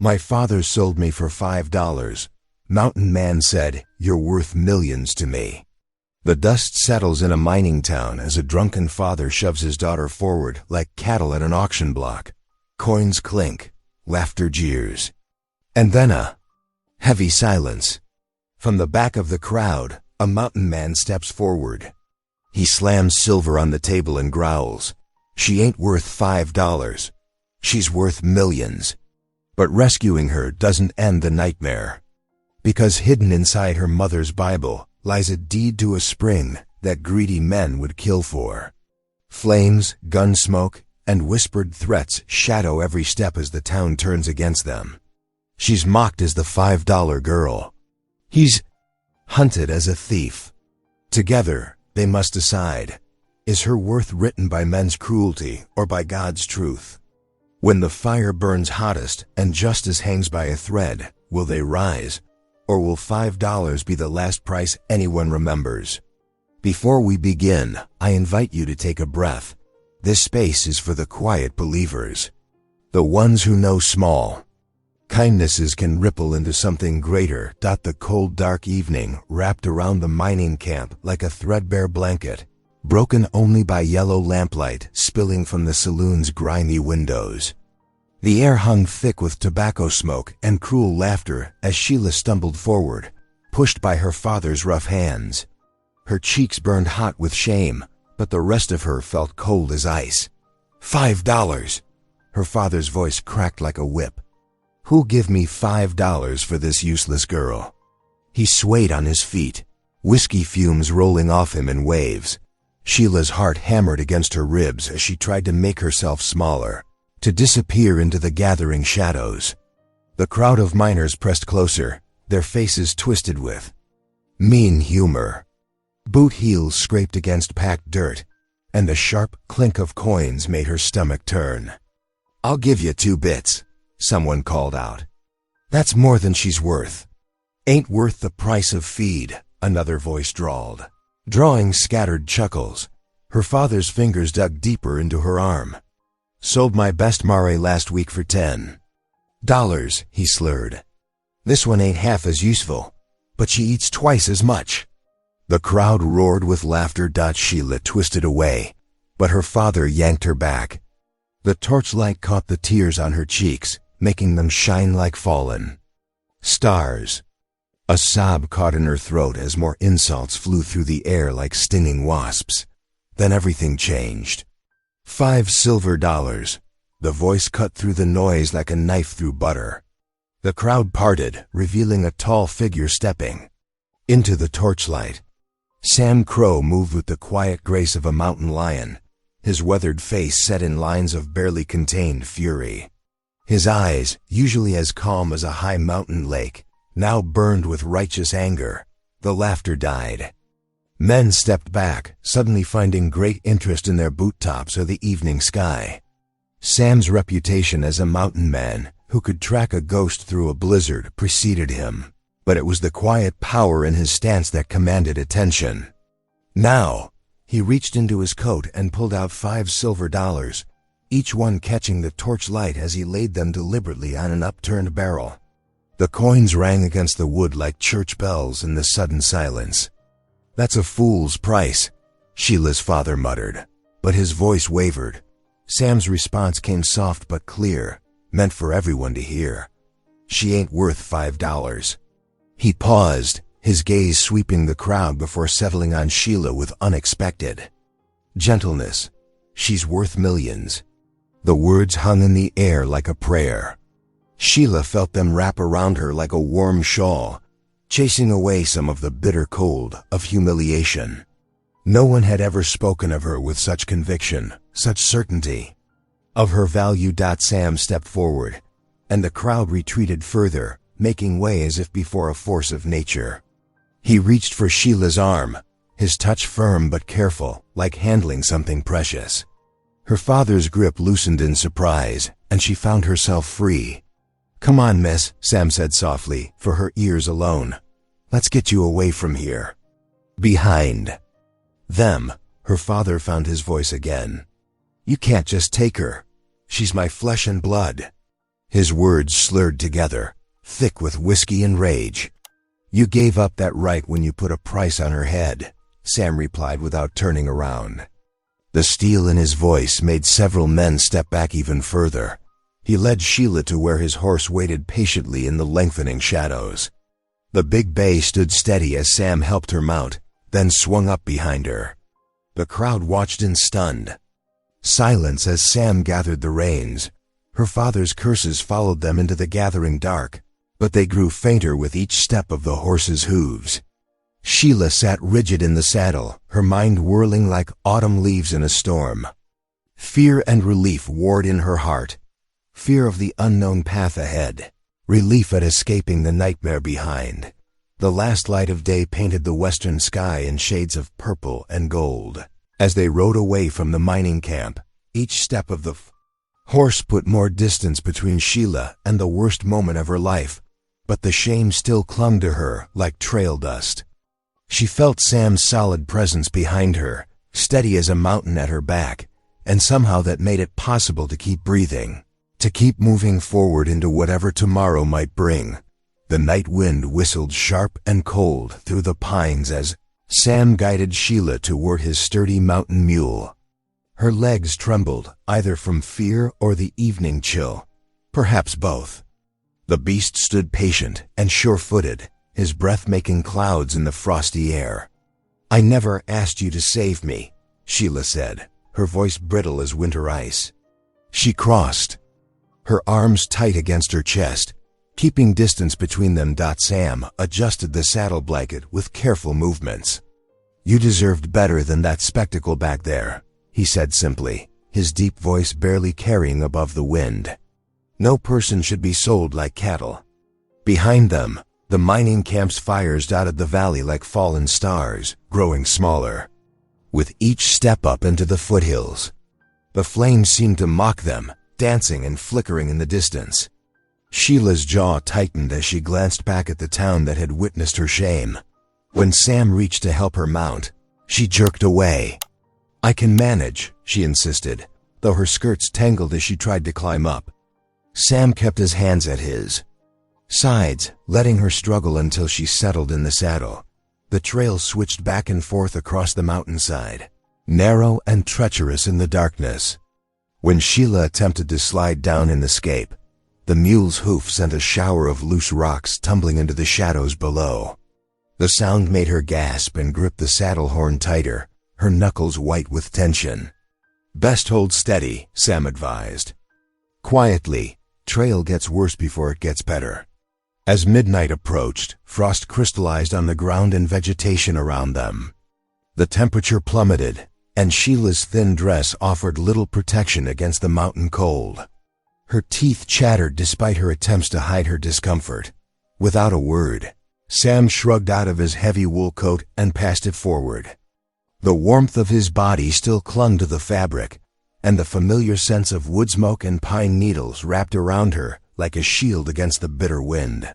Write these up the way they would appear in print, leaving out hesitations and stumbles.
My father sold me for $5. Mountain Man said, "You're worth millions to me." The dust settles in a mining town as a drunken father shoves his daughter forward like cattle at an auction block. Coins clink, laughter jeers. And then a heavy silence. From the back of the crowd, a mountain man steps forward. He slams silver on the table and growls, "She ain't worth $5. She's worth millions." But rescuing her doesn't end the nightmare. Because hidden inside her mother's Bible lies a deed to a spring that greedy men would kill for. Flames, gun smoke, and whispered threats shadow every step as the town turns against them. She's mocked as the $5 girl. He's hunted as a thief. Together, they must decide, is her worth written by men's cruelty or by God's truth? When the fire burns hottest and justice hangs by a thread, will they rise? Or will $5 be the last price anyone remembers? Before we begin, I invite you to take a breath. This space is for the quiet believers, the ones who know small kindnesses can ripple into something greater. The cold, dark evening wrapped around the mining camp like a threadbare blanket, broken only by yellow lamplight spilling from the saloon's grimy windows. The air hung thick with tobacco smoke and cruel laughter as Sheila stumbled forward, pushed by her father's rough hands. Her cheeks burned hot with shame, but the rest of her felt cold as ice. $5. Her father's voice cracked like a whip. Who'll give me $5 for this useless girl? He swayed on his feet, whiskey fumes rolling off him in waves. Sheila's heart hammered against her ribs as she tried to make herself smaller, to disappear into the gathering shadows. The crowd of miners pressed closer, their faces twisted with mean humor. Boot heels scraped against packed dirt, and the sharp clink of coins made her stomach turn. "I'll give you 2 bits, someone called out. "That's more than she's worth." "Ain't worth the price of feed," another voice drawled, drawing scattered chuckles. Her father's fingers dug deeper into her arm. "Sold my best mare last week for $10, he slurred. "This one ain't half as useful, but she eats twice as much." The crowd roared with laughter. Sheila twisted away, but her father yanked her back. The torchlight caught the tears on her cheeks, making them shine like fallen stars. A sob caught in her throat as more insults flew through the air like stinging wasps. Then everything changed. $5 silver. The voice cut through the noise like a knife through butter. The crowd parted, revealing a tall figure stepping into the torchlight. Sam Crow moved with the quiet grace of a mountain lion, his weathered face set in lines of barely contained fury. His eyes, usually as calm as a high mountain lake, now burned with righteous anger. The laughter died. Men stepped back, suddenly finding great interest in their boot tops or the evening sky. Sam's reputation as a mountain man who could track a ghost through a blizzard preceded him, but it was the quiet power in his stance that commanded attention. Now, he reached into his coat and pulled out $5 silver, each one catching the torchlight as he laid them deliberately on an upturned barrel. The coins rang against the wood like church bells in the sudden silence. "That's a fool's price," Sheila's father muttered, but his voice wavered. Sam's response came soft but clear, meant for everyone to hear. "She ain't worth $5. He paused, his gaze sweeping the crowd before settling on Sheila with unexpected gentleness. "She's worth millions." The words hung in the air like a prayer. Sheila felt them wrap around her like a warm shawl, chasing away some of the bitter cold of humiliation. No one had ever spoken of her with such conviction, such certainty of her value. Sam stepped forward, and the crowd retreated further, making way as if before a force of nature. He reached for Sheila's arm, his touch firm but careful, like handling something precious. Her father's grip loosened in surprise, and she found herself free. "Come on, miss," Sam said softly, for her ears alone. "Let's get you away from here." Behind them, her father found his voice again. "You can't just take her. She's my flesh and blood." His words slurred together, thick with whiskey and rage. "You gave up that right when you put a price on her head," Sam replied without turning around. The steel in his voice made several men step back even further. He led Sheila to where his horse waited patiently in the lengthening shadows. The big bay stood steady as Sam helped her mount, then swung up behind her. The crowd watched in stunned silence as Sam gathered the reins. Her father's curses followed them into the gathering dark, but they grew fainter with each step of the horse's hooves. Sheila sat rigid in the saddle, her mind whirling like autumn leaves in a storm. Fear and relief warred in her heart. Fear of the unknown path ahead, relief at escaping the nightmare behind. The last light of day painted the western sky in shades of purple and gold. As they rode away from the mining camp, each step of the horse put more distance between Sheila and the worst moment of her life, but the shame still clung to her like trail dust. She felt Sam's solid presence behind her, steady as a mountain at her back, and somehow that made it possible to keep breathing, to keep moving forward into whatever tomorrow might bring. The night wind whistled sharp and cold through the pines as Sam guided Sheila toward his sturdy mountain mule. Her legs trembled, either from fear or the evening chill, perhaps both. The beast stood patient and sure-footed, his breath making clouds in the frosty air. "I never asked you to save me," Sheila said, her voice brittle as winter ice. She crossed, her arms tight against her chest, keeping distance between them. Sam adjusted the saddle blanket with careful movements. "You deserved better than that spectacle back there," he said simply, his deep voice barely carrying above the wind. "No person should be sold like cattle." Behind them, the mining camp's fires dotted the valley like fallen stars, growing smaller. With each step up into the foothills, the flames seemed to mock them, dancing and flickering in the distance. Sheila's jaw tightened as she glanced back at the town that had witnessed her shame. When Sam reached to help her mount, she jerked away. "I can manage," she insisted, though her skirts tangled as she tried to climb up. Sam kept his hands at his sides, letting her struggle until she settled in the saddle. The trail switched back and forth across the mountainside, narrow and treacherous in the darkness. When Sheila attempted to slide down and escape, the mule's hoof sent a shower of loose rocks tumbling into the shadows below. The sound made her gasp and grip the saddle horn tighter, her knuckles white with tension. "Best hold steady," Sam advised. Quietly, "Trail gets worse before it gets better." As midnight approached, frost crystallized on the ground and vegetation around them. The temperature plummeted, and Sheila's thin dress offered little protection against the mountain cold. Her teeth chattered despite her attempts to hide her discomfort. Without a word, Sam shrugged out of his heavy wool coat and passed it forward. The warmth of his body still clung to the fabric, and the familiar sense of wood smoke and pine needles wrapped around her like a shield against the bitter wind.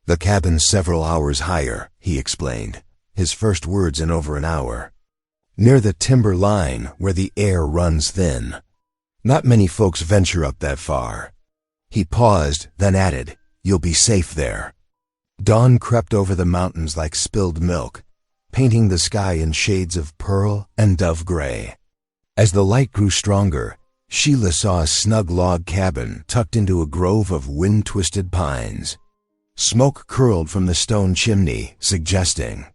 "The cabin's several hours higher," he explained, his first words in over an hour. "Near the timber line where the air runs thin. Not many folks venture up that far." He paused, then added, "You'll be safe there." Dawn crept over the mountains like spilled milk, painting the sky in shades of pearl and dove gray. As the light grew stronger, Sheila saw a snug log cabin tucked into a grove of wind-twisted pines. Smoke curled from the stone chimney, suggesting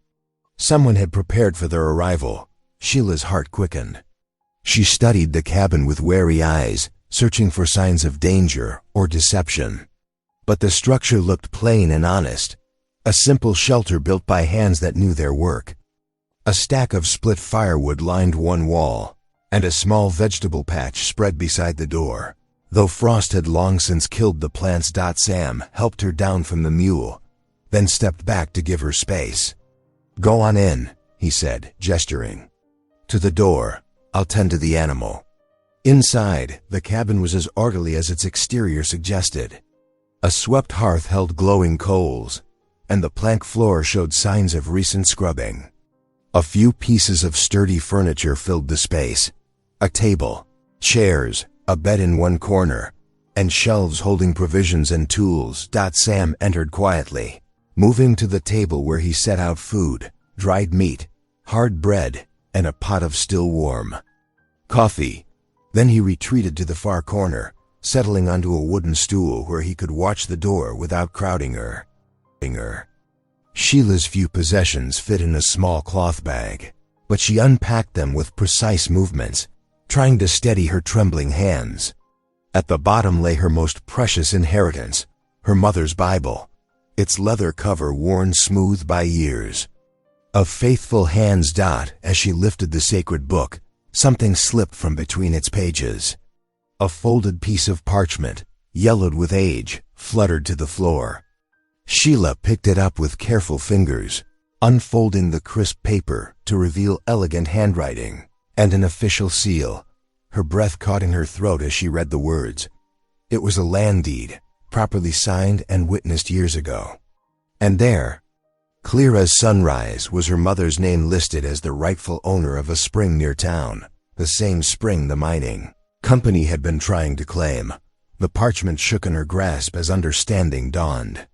someone had prepared for their arrival. Sheila's heart quickened. She studied the cabin with wary eyes, searching for signs of danger or deception. But the structure looked plain and honest, a simple shelter built by hands that knew their work. A stack of split firewood lined one wall, and a small vegetable patch spread beside the door. Though frost had long since killed the plants. Sam helped her down from the mule, then stepped back to give her space. "Go on in," he said, gesturing to the door. "I'll tend to the animal." Inside, the cabin was as orderly as its exterior suggested. A swept hearth held glowing coals, and the plank floor showed signs of recent scrubbing. A few pieces of sturdy furniture filled the space. A table, chairs, a bed in one corner, and shelves holding provisions and tools. Sam entered quietly, moving to the table where he set out food, dried meat, hard bread, and a pot of still warm coffee. Then he retreated to the far corner, settling onto a wooden stool where he could watch the door without crowding her. Sheila's few possessions fit in a small cloth bag, but she unpacked them with precise movements, trying to steady her trembling hands. At the bottom lay her most precious inheritance, her mother's Bible, its leather cover worn smooth by years. A faithful hands. As she lifted the sacred book, something slipped from between its pages. A folded piece of parchment, yellowed with age, fluttered to the floor. Sheila picked it up with careful fingers, unfolding the crisp paper to reveal elegant handwriting and an official seal. Her breath caught in her throat as she read the words. It was a land deed, properly signed and witnessed years ago. And there, clear as sunrise, was her mother's name listed as the rightful owner of a spring near town, the same spring the mining company had been trying to claim. The parchment shook in her grasp as understanding dawned.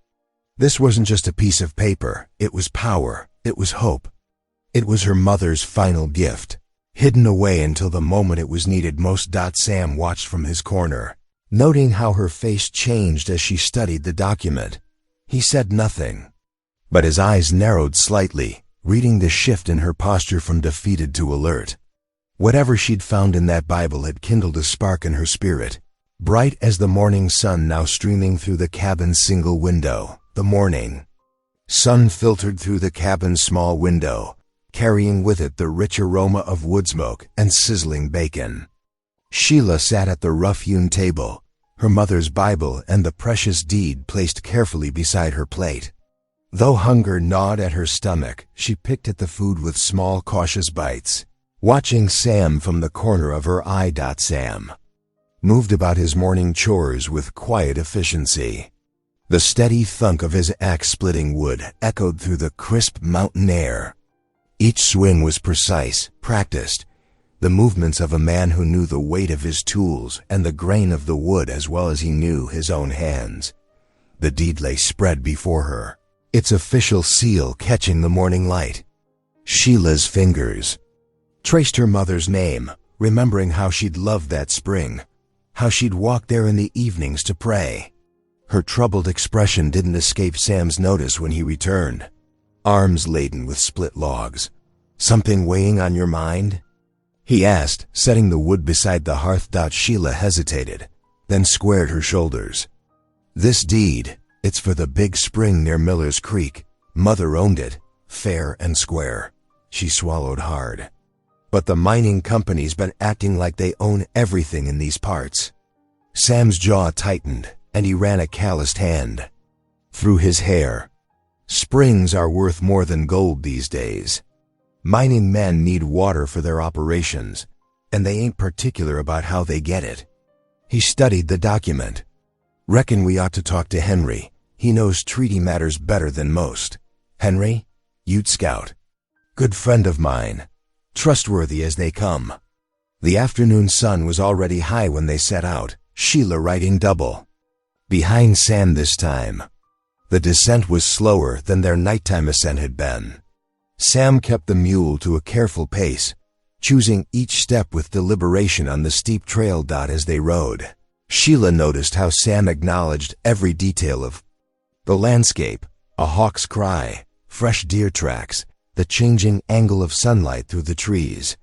This wasn't just a piece of paper, it was power, it was hope. It was her mother's final gift, hidden away until the moment it was needed most. Sam watched from his corner, noting how her face changed as she studied the document. He said nothing, but his eyes narrowed slightly, reading the shift in her posture from defeated to alert. Whatever she'd found in that Bible had kindled a spark in her spirit, bright as the morning sun now streaming through the cabin's single window. The morning sun filtered through the cabin's small window, carrying with it the rich aroma of wood smoke and sizzling bacon. Sheila sat at the rough-hewn table, her mother's Bible and the precious deed placed carefully beside her plate. Though hunger gnawed at her stomach, she picked at the food with small, cautious bites, watching Sam from the corner of her eye. Sam moved about his morning chores with quiet efficiency. The steady thunk of his axe splitting wood echoed through the crisp mountain air. Each swing was precise, practiced, the movements of a man who knew the weight of his tools and the grain of the wood as well as he knew his own hands. The deed lay spread before her, its official seal catching the morning light. Sheila's fingers traced her mother's name, remembering how she'd loved that spring, how she'd walked there in the evenings to pray. Her troubled expression didn't escape Sam's notice when he returned, arms laden with split logs. "Something weighing on your mind?" he asked, setting the wood beside the hearth. Sheila hesitated, then squared her shoulders. "This deed, it's for the big spring near Miller's Creek. Mother owned it, fair and square." She swallowed hard. "But the mining company's been acting like they own everything in these parts." Sam's jaw tightened, and he ran a calloused hand through his hair. "Springs are worth more than gold these days. Mining men need water for their operations, and they ain't particular about how they get it." He studied the document. "Reckon we ought to talk to Henry. He knows treaty matters better than most." "Henry? Ute Scout. Good friend of mine. Trustworthy as they come." The afternoon sun was already high when they set out, Sheila riding double behind Sam this time. The descent was slower than their nighttime ascent had been. Sam kept the mule to a careful pace, choosing each step with deliberation on the steep trail. As they rode, Sheila noticed how Sam acknowledged every detail of the landscape, a hawk's cry, fresh deer tracks, the changing angle of sunlight through the trees.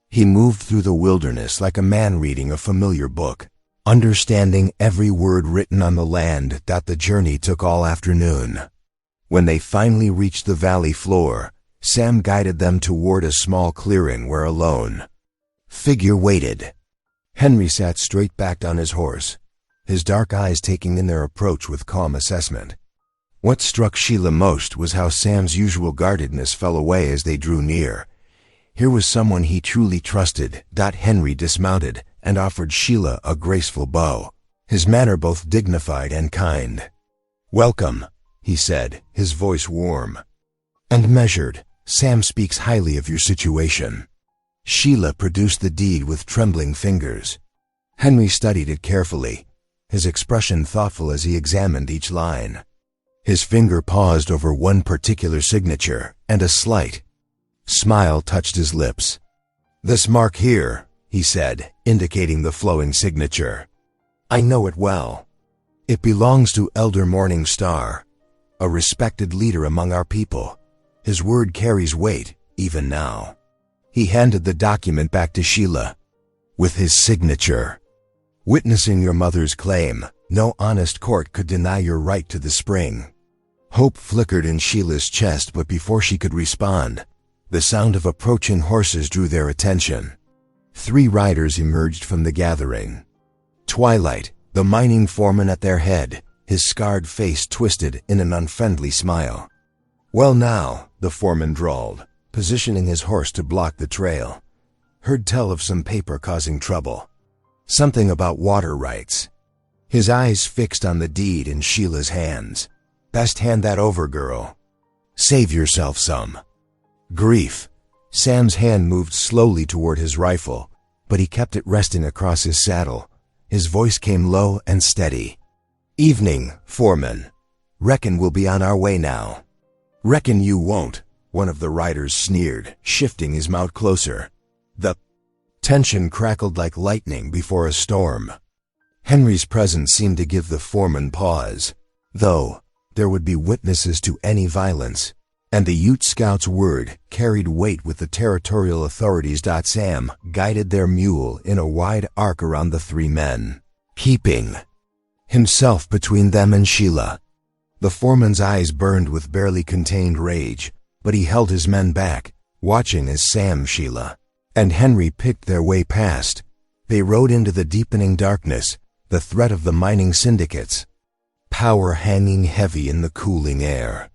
He moved through the wilderness like a man reading a familiar book, understanding every word written on the land. The journey took all afternoon. When they finally reached the valley floor, Sam guided them toward a small clearing where a lone figure waited. Henry sat straight-backed on his horse, his dark eyes taking in their approach with calm assessment. What struck Sheila most was how Sam's usual guardedness fell away as they drew near. Here was someone he truly trusted. Henry dismounted and offered Sheila a graceful bow, his manner both dignified and kind. "Welcome," he said, his voice warm and measured. "Sam speaks highly of your situation." Sheila produced the deed with trembling fingers. Henry studied it carefully, his expression thoughtful as he examined each line. His finger paused over one particular signature, and a slight smile touched his lips. "This mark here," he said, indicating the flowing signature. "I know it well. It belongs to Elder Morning Star, a respected leader among our people. His word carries weight, even now." He handed the document back to Sheila. "With his signature. Witnessing your mother's claim, no honest court could deny your right to the spring." Hope flickered in Sheila's chest, but before she could respond, the sound of approaching horses drew their attention. 3 riders emerged from the gathering. Twilight, the mining foreman at their head, his scarred face twisted in an unfriendly smile. "Well now," the foreman drawled, positioning his horse to block the trail. "Heard tell of some paper causing trouble. Something about water rights." His eyes fixed on the deed in Sheila's hands. "Best hand that over, girl. Save yourself some." Grief. Sam's hand moved slowly toward his rifle, but he kept it resting across his saddle. His voice came low and steady. "Evening, foreman. Reckon we'll be on our way now." "Reckon you won't," one of the riders sneered, shifting his mount closer. The tension crackled like lightning before a storm. Henry's presence seemed to give the foreman pause, though there would be witnesses to any violence, and the Ute scout's word carried weight with the territorial authorities. Sam guided their mule in a wide arc around the 3 men, keeping himself between them and Sheila. The foreman's eyes burned with barely contained rage, but he held his men back, watching as Sam, Sheila, and Henry picked their way past. They rode into the deepening darkness, the threat of the mining syndicates, power hanging heavy in the cooling air.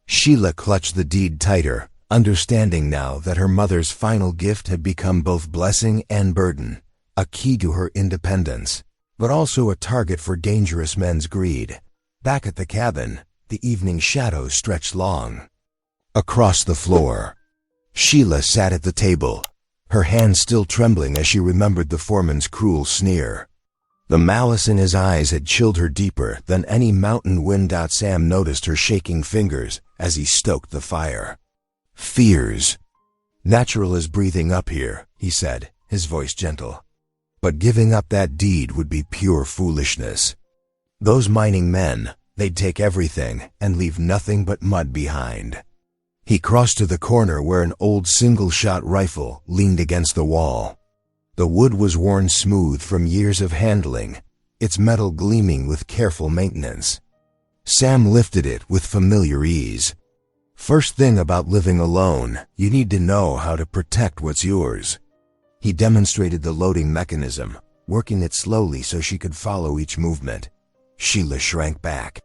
Sheila clutched the deed tighter, understanding now that her mother's final gift had become both blessing and burden, a key to her independence, but also a target for dangerous men's greed. Back at the cabin, the evening shadows stretched long. Across the floor, Sheila sat at the table, her hands still trembling as she remembered the foreman's cruel sneer. The malice in his eyes had chilled her deeper than any mountain wind. Sam noticed her shaking fingers as he stoked the fire. "Fears. Natural as breathing up here," he said, his voice gentle. "But giving up that deed would be pure foolishness. Those mining men, they'd take everything and leave nothing but mud behind." He crossed to the corner where an old single-shot rifle leaned against the wall. The wood was worn smooth from years of handling, its metal gleaming with careful maintenance. Sam lifted it with familiar ease. "First thing about living alone, you need to know how to protect what's yours." He demonstrated the loading mechanism, working it slowly so she could follow each movement. Sheila shrank back.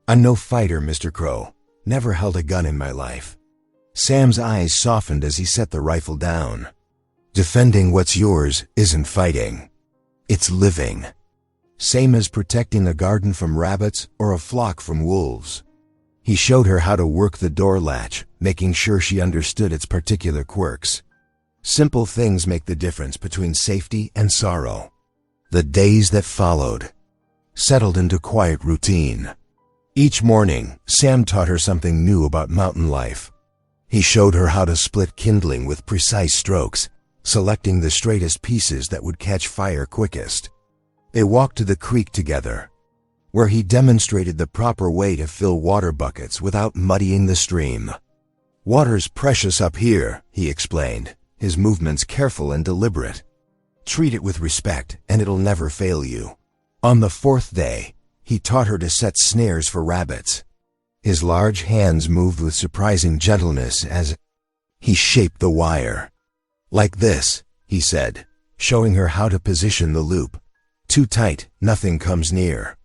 "I'm no fighter, Mr. Crow. Never held a gun in my life." Sam's eyes softened as he set the rifle down. "Defending what's yours isn't fighting. It's living. Same as protecting a garden from rabbits or a flock from wolves." He showed her how to work the door latch, making sure she understood its particular quirks. Simple things make the difference between safety and sorrow. The days that followed settled into quiet routine. Each morning, Sam taught her something new about mountain life. He showed her how to split kindling with precise strokes, selecting the straightest pieces that would catch fire quickest. They walked to the creek together, where he demonstrated the proper way to fill water buckets without muddying the stream. "Water's precious up here," he explained, his movements careful and deliberate. "Treat it with respect, and it'll never fail you." On the 4th day, he taught her to set snares for rabbits. His large hands moved with surprising gentleness as he shaped the wire. "Like this," he said, showing her how to position the loop. "Too tight, nothing comes near.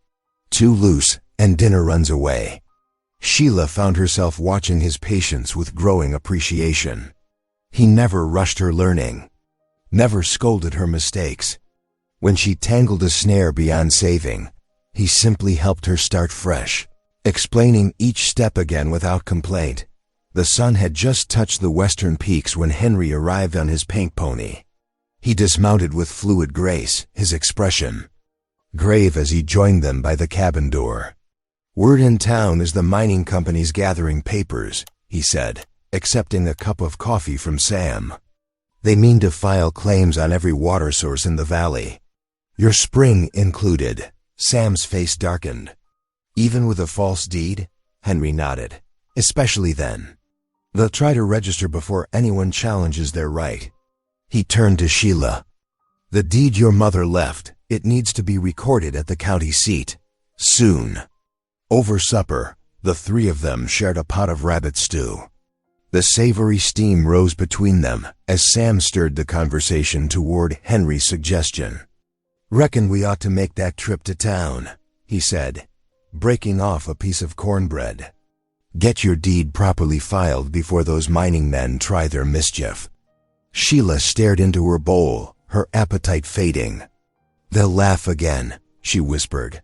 Too loose, and dinner runs away." Sheila found herself watching his patience with growing appreciation. He never rushed her learning, never scolded her mistakes. When she tangled a snare beyond saving, he simply helped her start fresh, explaining each step again without complaint. The sun had just touched the western peaks when Henry arrived on his pink pony. He dismounted with fluid grace, his expression grave as he joined them by the cabin door. "Word in town is the mining company's gathering papers," he said, accepting a cup of coffee from Sam. "They mean to file claims on every water source in the valley. Your spring included." Sam's face darkened. "Even with a false deed?" Henry nodded. "Especially then. They'll try to register before anyone challenges their right." He turned to Sheila. "The deed your mother left, it needs to be recorded at the county seat. Soon." Over supper, the three of them shared a pot of rabbit stew. The savory steam rose between them as Sam stirred the conversation toward Henry's suggestion. "Reckon we ought to make that trip to town," he said, breaking off a piece of cornbread. "Get your deed properly filed before those mining men try their mischief." Sheila stared into her bowl, her appetite fading. "They'll laugh again," she whispered.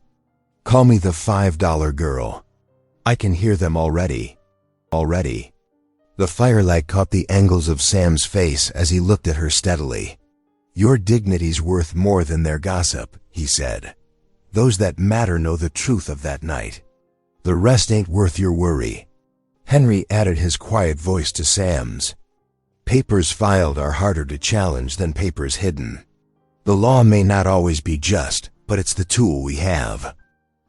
"Call me the $5 girl. I can hear them already." The firelight caught the angles of Sam's face as he looked at her steadily. "Your dignity's worth more than their gossip," he said. "Those that matter know the truth of that night. The rest ain't worth your worry." Henry added his quiet voice to Sam's. "Papers filed are harder to challenge than papers hidden. The law may not always be just, but it's the tool we have."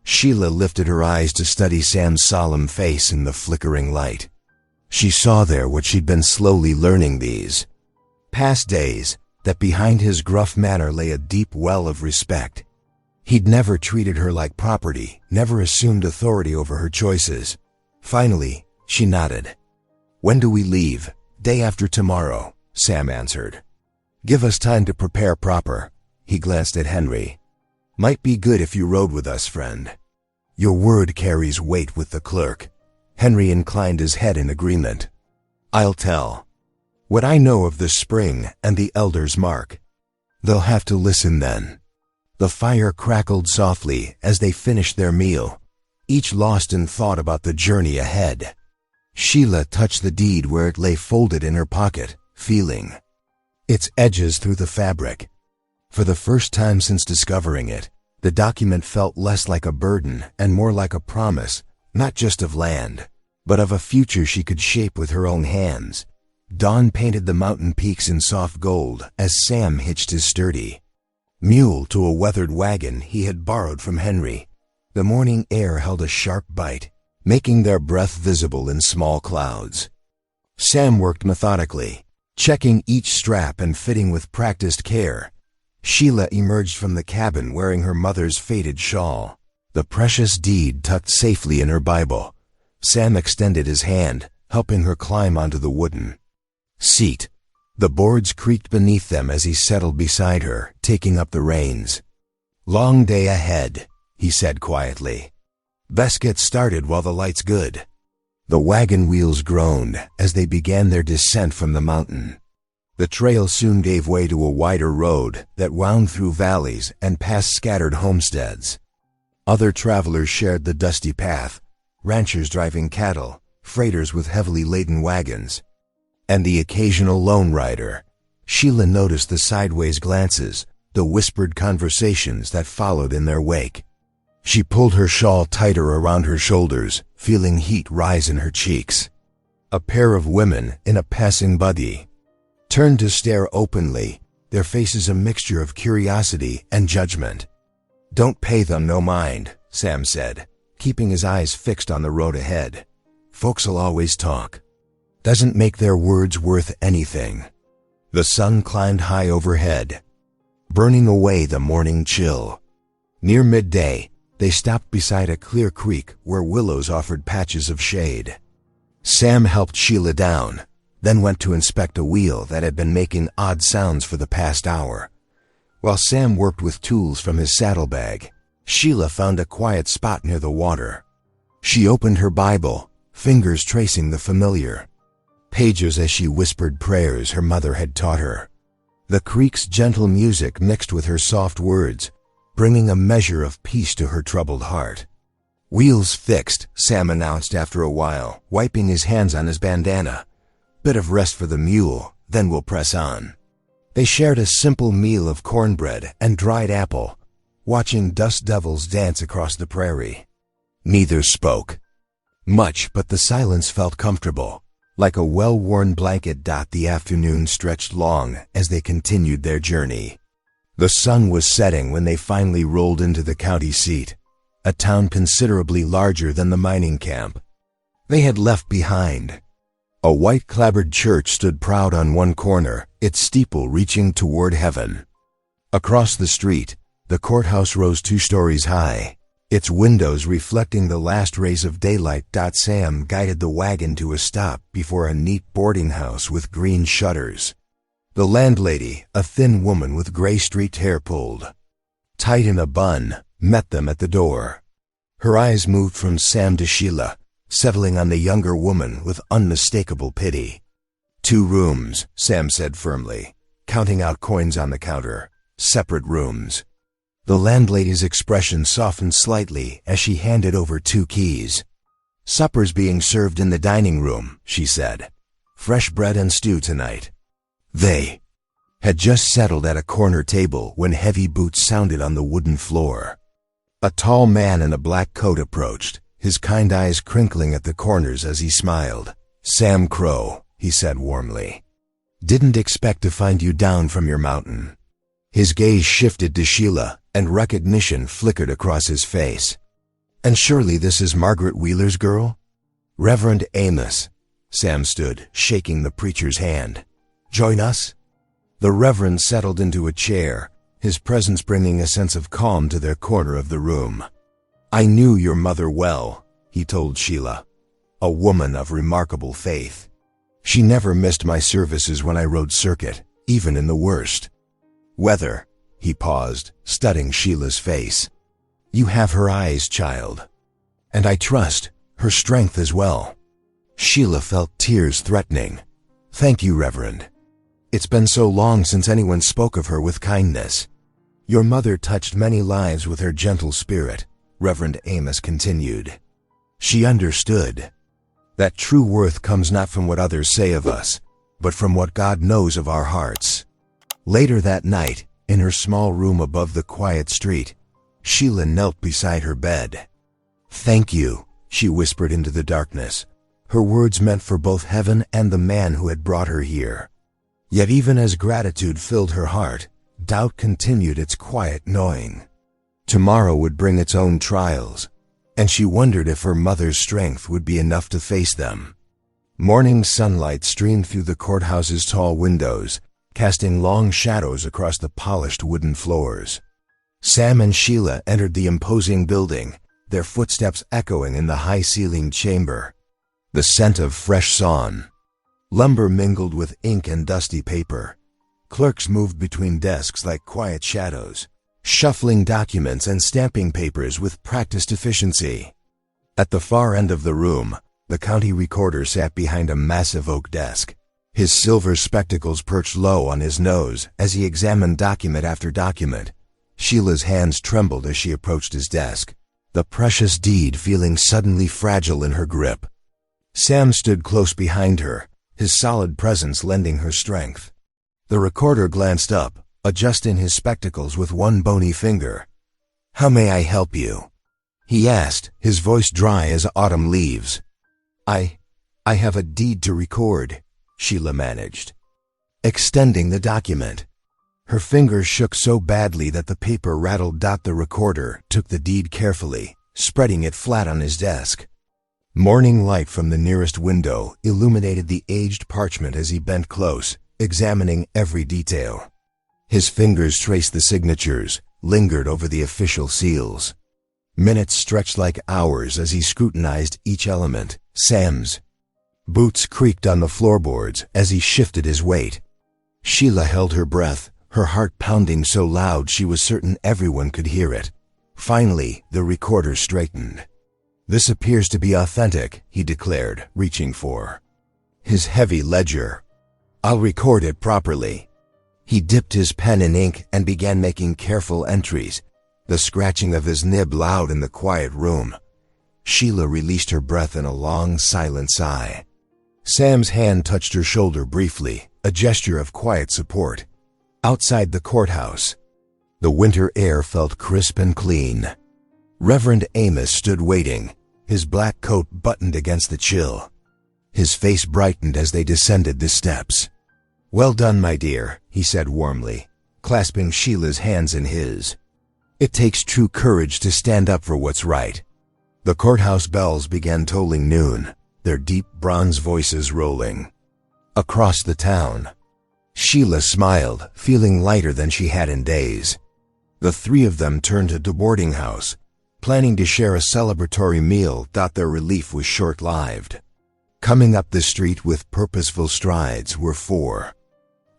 Sheila lifted her eyes to study Sam's solemn face in the flickering light. She saw there what she'd been slowly learning these past days, that behind his gruff manner lay a deep well of respect. He'd never treated her like property, never assumed authority over her choices. Finally, she nodded. "When do we leave?" "Day after tomorrow," Sam answered. "Give us time to prepare proper." He glanced at Henry. "Might be good if you rode with us, friend. Your word carries weight with the clerk." Henry inclined his head in agreement. "I'll tell what I know of the spring and the elder's mark. They'll have to listen then." The fire crackled softly as they finished their meal, each lost in thought about the journey ahead. Sheila touched the deed where it lay folded in her pocket, feeling its edges through the fabric. For the first time since discovering it, the document felt less like a burden and more like a promise, not just of land, but of a future she could shape with her own hands. Dawn painted the mountain peaks in soft gold as Sam hitched his sturdy mule to a weathered wagon he had borrowed from Henry. The morning air held a sharp bite, making their breath visible in small clouds. Sam worked methodically, checking each strap and fitting with practiced care. Sheila emerged from the cabin wearing her mother's faded shawl, the precious deed tucked safely in her Bible. Sam extended his hand, helping her climb onto the wooden seat. The boards creaked beneath them as he settled beside her, taking up the reins. "Long day ahead," he said quietly. "Best get started while the light's good." The wagon wheels groaned as they began their descent from the mountain. The trail soon gave way to a wider road that wound through valleys and past scattered homesteads. Other travelers shared the dusty path, ranchers driving cattle, freighters with heavily laden wagons, and the occasional lone rider. Sheila noticed the sideways glances, the whispered conversations that followed in their wake. She pulled her shawl tighter around her shoulders, feeling heat rise in her cheeks. A pair of women in a passing buggy turned to stare openly, their faces a mixture of curiosity and judgment. "Don't pay them no mind," Sam said, keeping his eyes fixed on the road ahead. "Folks'll always talk. Doesn't make their words worth anything." The sun climbed high overhead, burning away the morning chill. Near midday, they stopped beside a clear creek where willows offered patches of shade. Sam helped Sheila down, then went to inspect a wheel that had been making odd sounds for the past hour. While Sam worked with tools from his saddlebag, Sheila found a quiet spot near the water. She opened her Bible, fingers tracing the familiar pages as she whispered prayers her mother had taught her. The creek's gentle music mixed with her soft words, bringing a measure of peace to her troubled heart. "Wheels fixed," Sam announced after a while, wiping his hands on his bandana. "Bit of rest for the mule, then we'll press on." They shared a simple meal of cornbread and dried apple, watching dust devils dance across the prairie. Neither spoke much, but the silence felt comfortable. Like a well-worn blanket. The afternoon stretched long as they continued their journey. The sun was setting when they finally rolled into the county seat, a town considerably larger than the mining camp they had left behind. A white clapboard church stood proud on one corner, its steeple reaching toward heaven. Across the street, the courthouse rose 2 stories high, its windows reflecting the last rays of daylight. Sam guided the wagon to a stop before a neat boarding house with green shutters. The landlady, a thin woman with gray streaked hair pulled tight in a bun, met them at the door. Her eyes moved from Sam to Sheila, settling on the younger woman with unmistakable pity. 2 rooms, Sam said firmly, counting out coins on the counter. Separate rooms. The landlady's expression softened slightly as she handed over 2 keys. Supper's being served in the dining room, she said. Fresh bread and stew tonight. They had just settled at a corner table when heavy boots sounded on the wooden floor. A tall man in a black coat approached, his kind eyes crinkling at the corners as he smiled. Sam Crow, he said warmly. Didn't expect to find you down from your mountain. His gaze shifted to Sheila, and recognition flickered across his face. And surely this is Margaret Wheeler's girl? Reverend Amos. Sam stood, shaking the preacher's hand. Join us? The Reverend settled into a chair, his presence bringing a sense of calm to their corner of the room. I knew your mother well, he told Sheila, a woman of remarkable faith. She never missed my services when I rode circuit, even in the worst weather. He paused, studying Sheila's face. You have her eyes, child. And I trust her strength as well. Sheila felt tears threatening. Thank you, Reverend. It's been so long since anyone spoke of her with kindness. Your mother touched many lives with her gentle spirit, Reverend Amos continued. She understood that true worth comes not from what others say of us, but from what God knows of our hearts. Later that night, in her small room above the quiet street, Sheila knelt beside her bed. Thank you, she whispered into the darkness, her words meant for both heaven and the man who had brought her here. Yet even as gratitude filled her heart, doubt continued its quiet gnawing. Tomorrow would bring its own trials, and she wondered if her mother's strength would be enough to face them. Morning sunlight streamed through the courthouse's tall windows, casting long shadows across the polished wooden floors. Sam and Sheila entered the imposing building, their footsteps echoing in the high-ceilinged chamber. The scent of fresh sawn lumber mingled with ink and dusty paper. Clerks moved between desks like quiet shadows, shuffling documents and stamping papers with practiced efficiency. At the far end of the room, the county recorder sat behind a massive oak desk, his silver spectacles perched low on his nose as he examined document after document. Sheila's hands trembled as she approached his desk, the precious deed feeling suddenly fragile in her grip. Sam stood close behind her, his solid presence lending her strength. The recorder glanced up, adjusting his spectacles with one bony finger. How may I help you? He asked, his voice dry as autumn leaves. I have a deed to record, Sheila managed, extending the document. Her fingers shook so badly that the paper rattled. The recorder took the deed carefully, spreading it flat on his desk. Morning light from the nearest window illuminated the aged parchment as he bent close, examining every detail. His fingers traced the signatures, lingered over the official seals. Minutes stretched like hours as he scrutinized each element. Sam's boots creaked on the floorboards as he shifted his weight. Sheila held her breath, her heart pounding so loud she was certain everyone could hear it. Finally, the recorder straightened. This appears to be authentic, he declared, reaching for his heavy ledger. I'll record it properly. He dipped his pen in ink and began making careful entries, the scratching of his nib loud in the quiet room. Sheila released her breath in a long, silent sigh. Sam's hand touched her shoulder briefly, a gesture of quiet support. Outside the courthouse, The winter air felt crisp and clean. Reverend Amos stood waiting, his black coat buttoned against the chill. His face brightened as they descended the steps. "Well done, my dear," he said warmly, clasping Sheila's hands in his. "It takes true courage to stand up for what's right." The courthouse bells began tolling noon, their deep bronze voices rolling. Across the town, Sheila smiled, feeling lighter than she had in days. The three of them turned to the boarding house, planning to share a celebratory meal, thought their relief was short-lived. Coming up the street with purposeful strides were four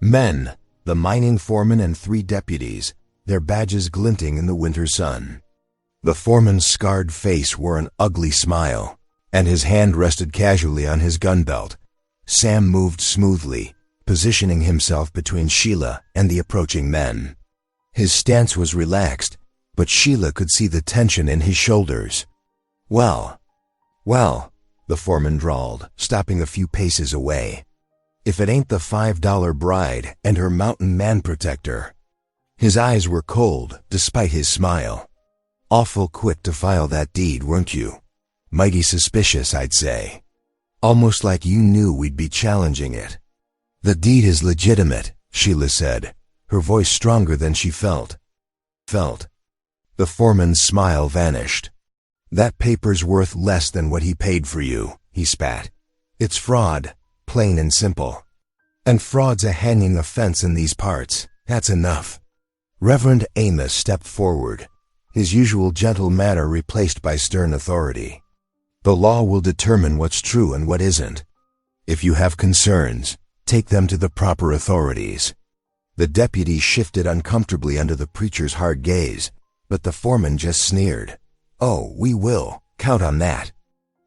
men, the mining foreman and three deputies, their badges glinting in the winter sun. The foreman's scarred face wore an ugly smile, and his hand rested casually on his gun belt. Sam moved smoothly, positioning himself between Sheila and the approaching men. His stance was relaxed, but Sheila could see the tension in his shoulders. Well, the foreman drawled, stopping a few paces away. "If it ain't the $5 bride and her mountain man protector." His eyes were cold, despite his smile. "Awful quick to file that deed, weren't you? Mighty suspicious, I'd say. Almost like you knew we'd be challenging it." "The deed is legitimate," Sheila said, her voice stronger than she felt. The foreman's smile vanished. "That paper's worth less than what he paid for you," he spat. "It's fraud, plain and simple. And fraud's a hanging offense in these parts. That's enough." Reverend Amos stepped forward, his usual gentle manner replaced by stern authority. "The law will determine what's true and what isn't. If you have concerns, take them to the proper authorities." The deputy shifted uncomfortably under the preacher's hard gaze, but the foreman just sneered. "Oh, we will. Count on that."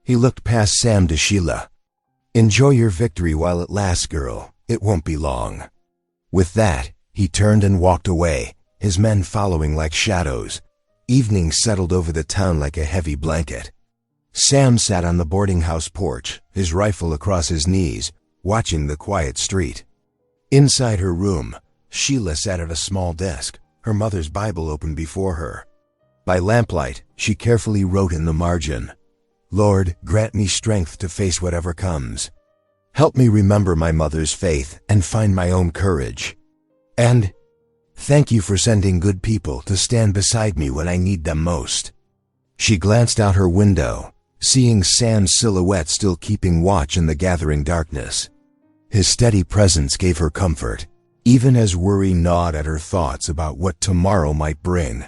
He looked past Sam to Sheila. "Enjoy your victory while it lasts, girl. It won't be long." With that, he turned and walked away, his men following like shadows. Evening settled over the town like a heavy blanket. Sam sat on the boarding house porch, his rifle across his knees, watching the quiet street. Inside her room, Sheila sat at a small desk, her mother's Bible open before her. By lamplight, she carefully wrote in the margin, "Lord, grant me strength to face whatever comes. Help me remember my mother's faith and find my own courage. And thank you for sending good people to stand beside me when I need them most." She glanced out her window, seeing Sam's silhouette still keeping watch in the gathering darkness. His steady presence gave her comfort, even as worry gnawed at her thoughts about what tomorrow might bring.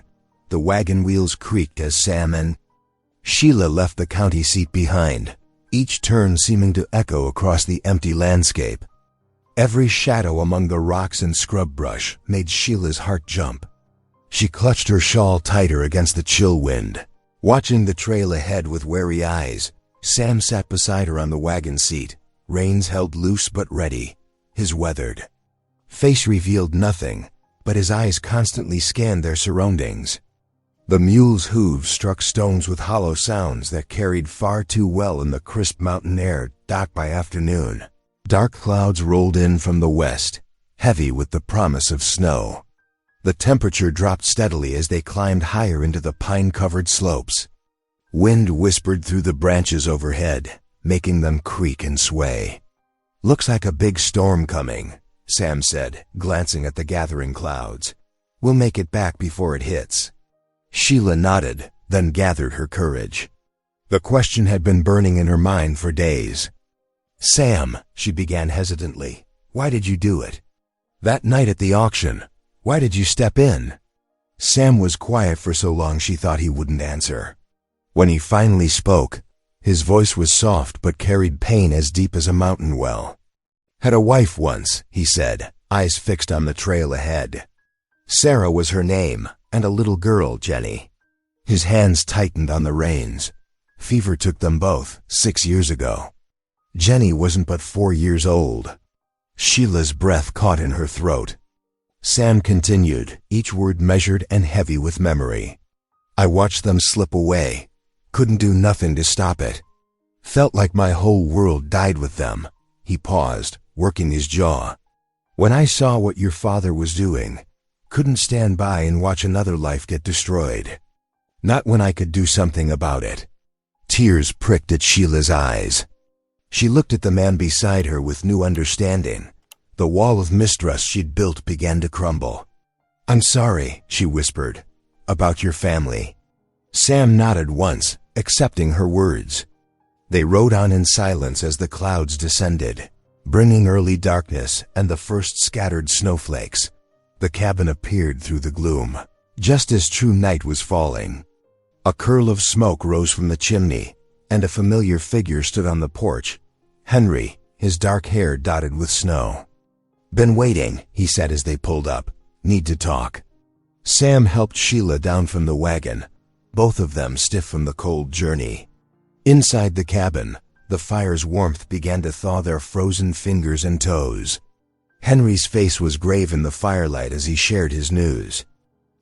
The wagon wheels creaked as Sam and Sheila left the county seat behind, each turn seeming to echo across the empty landscape. Every shadow among the rocks and scrub brush made Sheila's heart jump. She clutched her shawl tighter against the chill wind. Watching the trail ahead with wary eyes, Sam sat beside her on the wagon seat, reins held loose but ready, his weathered face revealed nothing, but his eyes constantly scanned their surroundings. The mule's hooves struck stones with hollow sounds that carried far too well in the crisp mountain air dark by afternoon. Dark clouds rolled in from the west, heavy with the promise of snow. The temperature dropped steadily as they climbed higher into the pine-covered slopes. Wind whispered through the branches overhead, making them creak and sway. "Looks like a big storm coming," Sam said, glancing at the gathering clouds. "We'll make it back before it hits." Sheila nodded, then gathered her courage. The question had been burning in her mind for days. "Sam," she began hesitantly, "why did you do it? That night at the auction, why did you step in?" Sam was quiet for so long she thought he wouldn't answer. When he finally spoke, his voice was soft but carried pain as deep as a mountain well. "Had a wife once," he said, eyes fixed on the trail ahead. "Sarah was her name, and a little girl, Jenny." His hands tightened on the reins. Fever took them both 6 years ago. Jenny wasn't but 4 years old. Sheila's breath caught in her throat. Sam continued, each word measured and heavy with memory. "I watched them slip away. Couldn't do nothing to stop it. Felt like my whole world died with them." He paused, working his jaw. "When I saw what your father was doing, Couldn't stand by and watch another life get destroyed. Not when I could do something about it. Tears pricked at Sheila's eyes. She looked at the man beside her with new understanding. The wall of mistrust she'd built began to crumble. "I'm sorry," she whispered, "about your family." Sam nodded once, accepting her words. They rode on in silence as the clouds descended, bringing early darkness and the first scattered snowflakes. The cabin appeared through the gloom, just as true night was falling. A curl of smoke rose from the chimney, and a familiar figure stood on the porch. Henry, his dark hair dotted with snow. "Been waiting," he said as they pulled up. "Need to talk." Sam helped Sheila down from the wagon, both of them stiff from the cold journey. Inside the cabin, the fire's warmth began to thaw their frozen fingers and toes. Henry's face was grave in the firelight as he shared his news.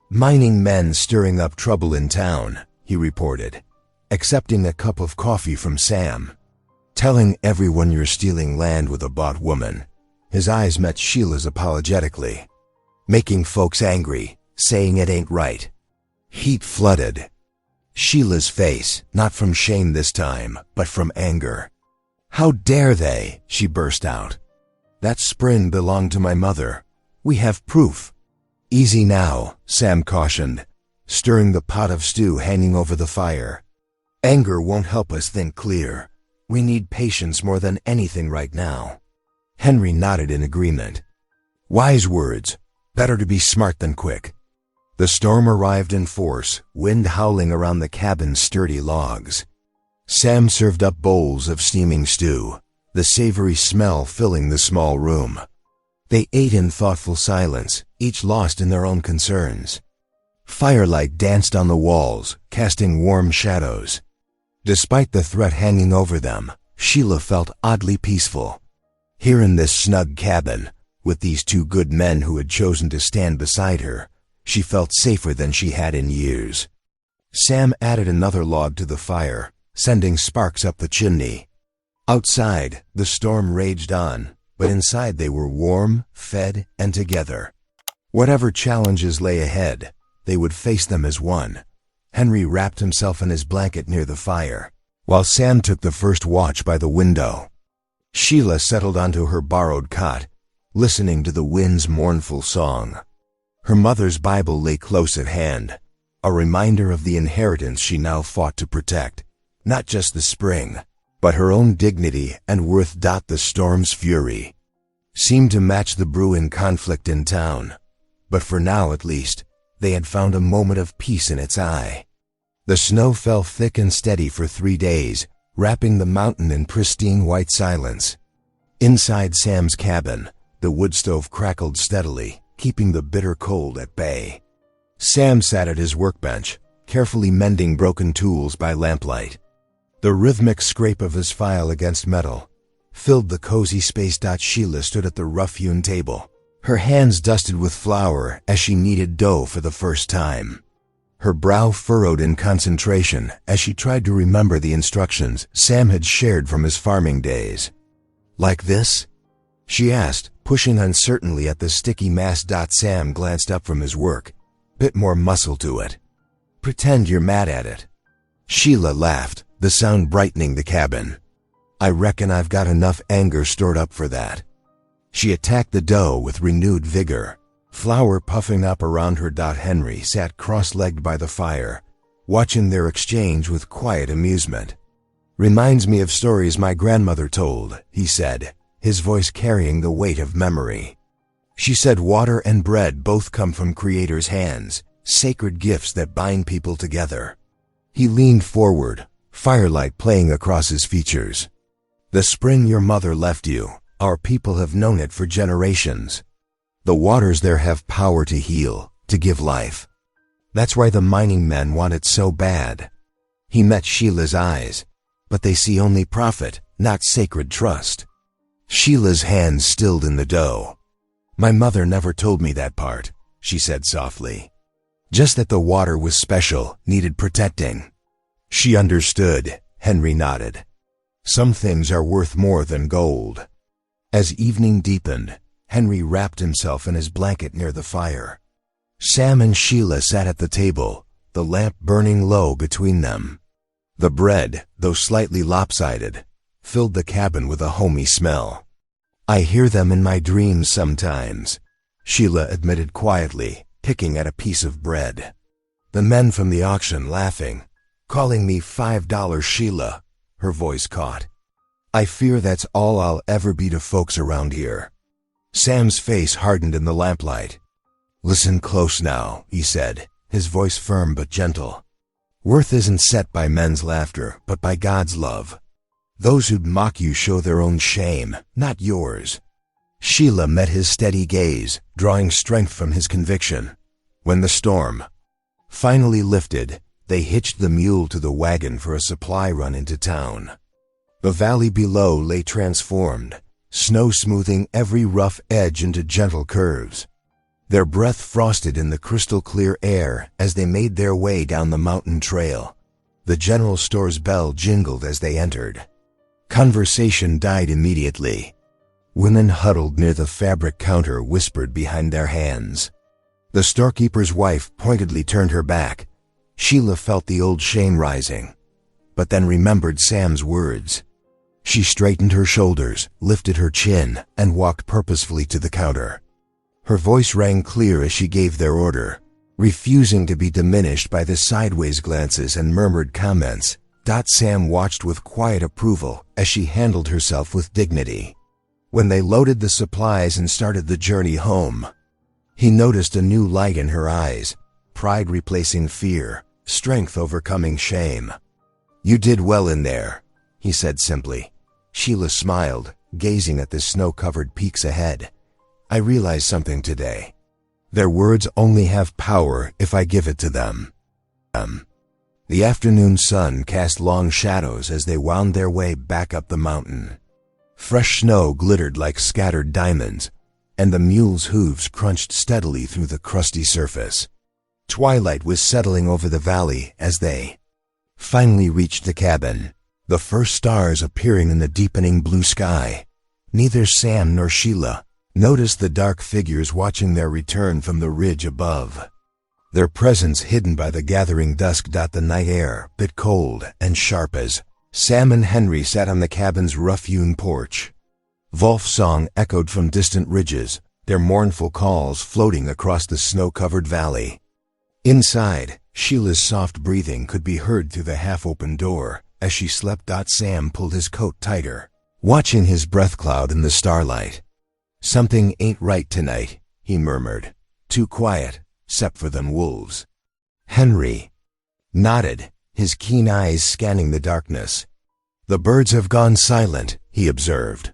"Mining men stirring up trouble in town," he reported, accepting a cup of coffee from Sam. "Telling everyone you're stealing land with a bought woman." His eyes met Sheila's apologetically. "Making folks angry, saying it ain't right." Heat flooded Sheila's face, not from shame this time, but from anger. "How dare they?" she burst out. "That spring belonged to my mother. We have proof." "Easy now," Sam cautioned, stirring the pot of stew hanging over the fire. "Anger won't help us think clear. We need patience more than anything right now." Henry nodded in agreement. "Wise words. Better to be smart than quick." The storm arrived in force, wind howling around the cabin's sturdy logs. Sam served up bowls of steaming stew, the savory smell filling the small room. They ate in thoughtful silence, each lost in their own concerns. Firelight danced on the walls, casting warm shadows. Despite the threat hanging over them, Sheila felt oddly peaceful. Here in this snug cabin, with these two good men who had chosen to stand beside her, she felt safer than she had in years. Sam added another log to the fire, sending sparks up the chimney. Outside, the storm raged on, but inside they were warm, fed, and together. Whatever challenges lay ahead, they would face them as one. Henry wrapped himself in his blanket near the fire, while Sam took the first watch by the window. Sheila settled onto her borrowed cot, listening to the wind's mournful song. Her mother's Bible lay close at hand, a reminder of the inheritance she now fought to protect, not just the spring, but her own dignity and worth. The storm's fury seemed to match the brewing conflict in town, but for now at least, they had found a moment of peace in its eye. The snow fell thick and steady for 3 days, wrapping the mountain in pristine white silence. Inside Sam's cabin, the wood stove crackled steadily, keeping the bitter cold at bay. Sam sat at his workbench, carefully mending broken tools by lamplight. The rhythmic scrape of his file against metal filled the cozy space. Sheila stood at the rough-hewn table, her hands dusted with flour as she kneaded dough for the first time. Her brow furrowed in concentration as she tried to remember the instructions Sam had shared from his farming days. "Like this?" she asked, pushing uncertainly at the sticky mass. Sam glanced up from his work. "Bit more muscle to it." "Pretend you're mad at it." Sheila laughed, the sound brightening the cabin. "I reckon I've got enough anger stored up for that." She attacked the dough with renewed vigor, flour puffing up around her. Henry sat cross-legged by the fire, watching their exchange with quiet amusement. "Reminds me of stories my grandmother told," he said, his voice carrying the weight of memory. "She said water and bread both come from Creator's hands, sacred gifts that bind people together." He leaned forward, firelight playing across his features. "The spring your mother left you, our people have known it for generations. The waters there have power to heal, to give life. That's why the mining men want it so bad." He met Sheila's eyes, but they see only profit, not sacred trust. Sheila's hands stilled in the dough. "My mother never told me that part," she said softly. "Just that the water was special, needed protecting." "She understood," Henry nodded. "Some things are worth more than gold." As evening deepened, Henry wrapped himself in his blanket near the fire. Sam and Sheila sat at the table, the lamp burning low between them. The bread, though slightly lopsided, filled the cabin with a homey smell. "I hear them in my dreams sometimes," Sheila admitted quietly, picking at a piece of bread. "The men from the auction laughing, calling me $5 Sheila," her voice caught. "I fear that's all I'll ever be to folks around here." Sam's face hardened in the lamplight. "Listen close now," he said, his voice firm but gentle. "Worth isn't set by men's laughter, but by God's love. Those who'd mock you show their own shame, not yours." Sheila met his steady gaze, drawing strength from his conviction. When the storm finally lifted, they hitched the mule to the wagon for a supply run into town. The valley below lay transformed, snow smoothing every rough edge into gentle curves. Their breath frosted in the crystal-clear air as they made their way down the mountain trail. The general store's bell jingled as they entered. Conversation died immediately. Women huddled near the fabric counter whispered behind their hands. The storekeeper's wife pointedly turned her back. Sheila felt the old shame rising, but then remembered Sam's words. She straightened her shoulders, lifted her chin, and walked purposefully to the counter. Her voice rang clear as she gave their order, refusing to be diminished by the sideways glances and murmured comments. Sam watched with quiet approval as she handled herself with dignity. When they loaded the supplies and started the journey home, he noticed a new light in her eyes, pride replacing fear, strength overcoming shame. "You did well in there," he said simply. Sheila smiled, gazing at the snow-covered peaks ahead. "I realized something today. Their words only have power if I give it to them." The afternoon sun cast long shadows as they wound their way back up the mountain. Fresh snow glittered like scattered diamonds, and the mule's hooves crunched steadily through the crusty surface. Twilight was settling over the valley as they finally reached the cabin, the first stars appearing in the deepening blue sky. Neither Sam nor Sheila noticed the dark figures watching their return from the ridge above. Their presence hidden by the gathering dusk. The night air, bit cold and sharp as Sam and Henry sat on the cabin's rough-hewn porch. Wolf song echoed from distant ridges, their mournful calls floating across the snow-covered valley. Inside, Sheila's soft breathing could be heard through the half-open door as she slept. Sam pulled his coat tighter, watching his breath cloud in the starlight. "Something ain't right tonight," he murmured. "Too quiet, 'cept for them wolves." Henry nodded, his keen eyes scanning the darkness. "The birds have gone silent," he observed.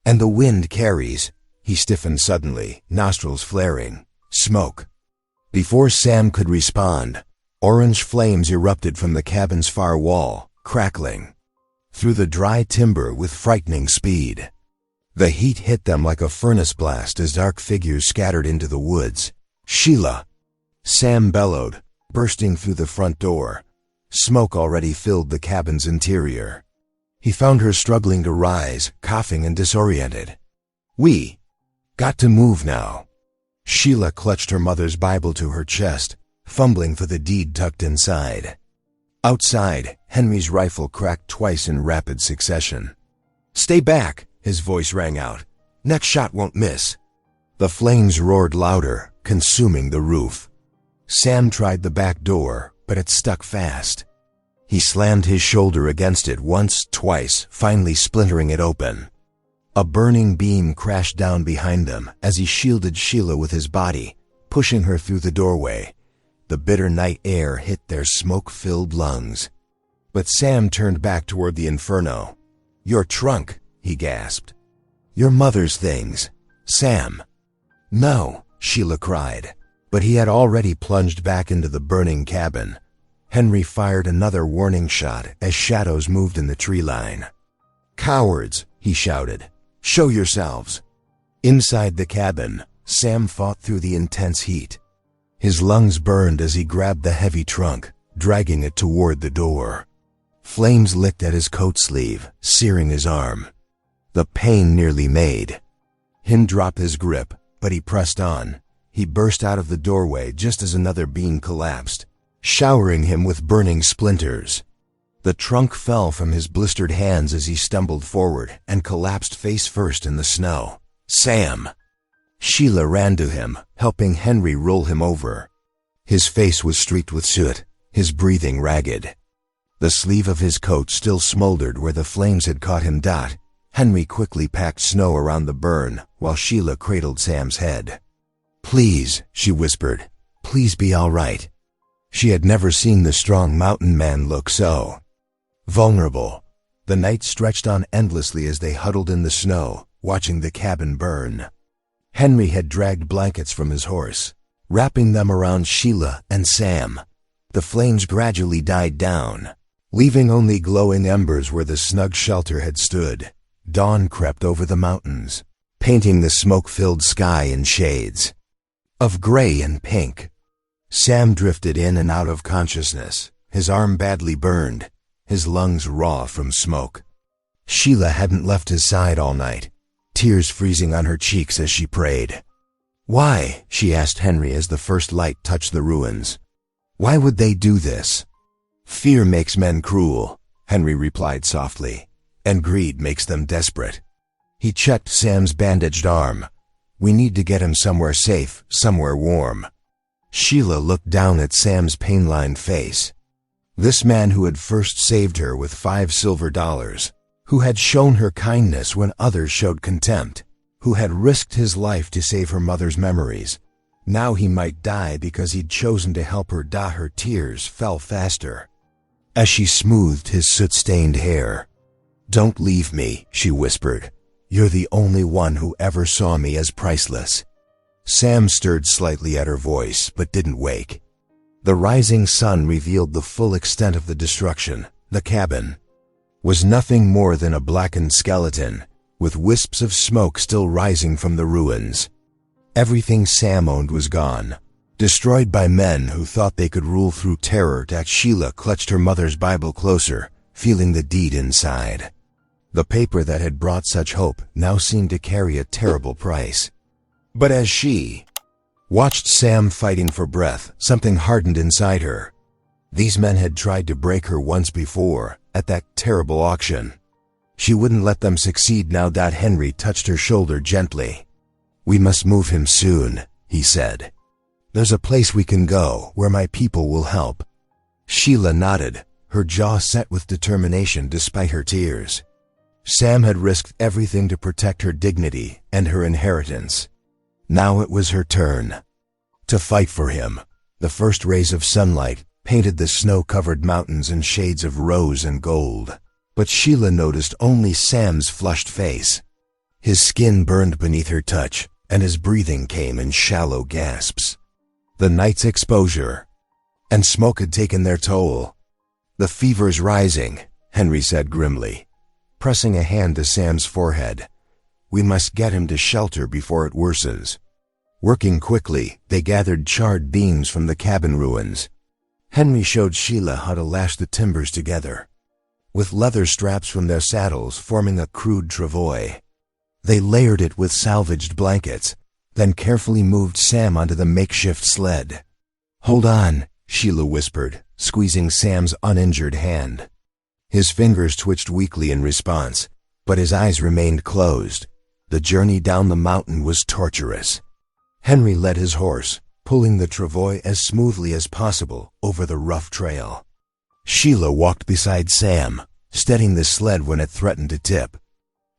"And the wind carries." He stiffened suddenly, nostrils flaring. "Smoke." Before Sam could respond, orange flames erupted from the cabin's far wall, crackling through the dry timber with frightening speed. The heat hit them like a furnace blast as dark figures scattered into the woods. "Sheila!" Sam bellowed, bursting through the front door. Smoke already filled the cabin's interior. He found her struggling to rise, coughing and disoriented. "We got to move now." Sheila clutched her mother's Bible to her chest, fumbling for the deed tucked inside. Outside, Henry's rifle cracked twice in rapid succession. "Stay back," his voice rang out. "Next shot won't miss." The flames roared louder, consuming the roof. Sam tried the back door, but it stuck fast. He slammed his shoulder against it once, twice, finally splintering it open. A burning beam crashed down behind them as he shielded Sheila with his body, pushing her through the doorway. The bitter night air hit their smoke-filled lungs. But Sam turned back toward the inferno. "Your trunk," he gasped. "Your mother's things." "Sam." "No," Sheila cried. But he had already plunged back into the burning cabin. Henry fired another warning shot as shadows moved in the tree line. "Cowards," he shouted. "Show yourselves." Inside the cabin, Sam fought through the intense heat. His lungs burned as he grabbed the heavy trunk, dragging it toward the door. Flames licked at his coat sleeve, searing his arm. The pain nearly made him drop his grip, but he pressed on. he burst out of the doorway just as another beam collapsed, showering him with burning splinters. The trunk fell from his blistered hands as he stumbled forward and collapsed face first in the snow. "Sam!" Sheila ran to him, helping Henry roll him over. His face was streaked with soot, his breathing ragged. The sleeve of his coat still smoldered where the flames had caught him. Henry quickly packed snow around the burn while Sheila cradled Sam's head. "Please," she whispered, "please be all right." She had never seen the strong mountain man look so vulnerable. The night stretched on endlessly as they huddled in the snow, watching the cabin burn. Henry had dragged blankets from his horse, wrapping them around Sheila and Sam. The flames gradually died down, leaving only glowing embers where the snug shelter had stood. Dawn crept over the mountains, painting the smoke-filled sky in shades of gray and pink. Sam drifted in and out of consciousness, his arm badly burned, his lungs raw from smoke. Sheila hadn't left his side all night, tears freezing on her cheeks as she prayed. "Why?" she asked Henry as the first light touched the ruins. "Why would they do this?" "Fear makes men cruel," Henry replied softly, "and greed makes them desperate." He checked Sam's bandaged arm. "We need to get him somewhere safe, somewhere warm." Sheila looked down at Sam's pain-lined face. This man who had first saved her with $5 silver, who had shown her kindness when others showed contempt, who had risked his life to save her mother's memories. Now he might die because he'd chosen to help her. Her tears fell faster as she smoothed his soot-stained hair. "Don't leave me," she whispered. "You're the only one who ever saw me as priceless." Sam stirred slightly at her voice, but didn't wake. The rising sun revealed the full extent of the destruction. The cabin was nothing more than a blackened skeleton, with wisps of smoke still rising from the ruins. Everything Sam owned was gone, destroyed by men who thought they could rule through terror. Sheila clutched her mother's Bible closer, feeling the deed inside. The paper that had brought such hope now seemed to carry a terrible price. But as she watched Sam fighting for breath, something hardened inside her. These men had tried to break her once before, at that terrible auction. She wouldn't let them succeed now. Henry touched her shoulder gently. "We must move him soon," he said. "There's a place we can go where my people will help." Sheila nodded, her jaw set with determination despite her tears. Sam had risked everything to protect her dignity and her inheritance. Now it was her turn to fight for him. The first rays of sunlight painted the snow-covered mountains in shades of rose and gold. But Sheila noticed only Sam's flushed face. His skin burned beneath her touch, and his breathing came in shallow gasps. The night's exposure and smoke had taken their toll. "The fever's rising," Henry said grimly, pressing a hand to Sam's forehead. "We must get him to shelter before it worsens." Working quickly, they gathered charred beams from the cabin ruins. Henry showed Sheila how to lash the timbers together, with leather straps from their saddles forming a crude travois. They layered it with salvaged blankets, then carefully moved Sam onto the makeshift sled. "Hold on," Sheila whispered, squeezing Sam's uninjured hand. His fingers twitched weakly in response, but his eyes remained closed. The journey down the mountain was torturous. Henry led his horse, pulling the travois as smoothly as possible over the rough trail. Sheila walked beside Sam, steadying the sled when it threatened to tip.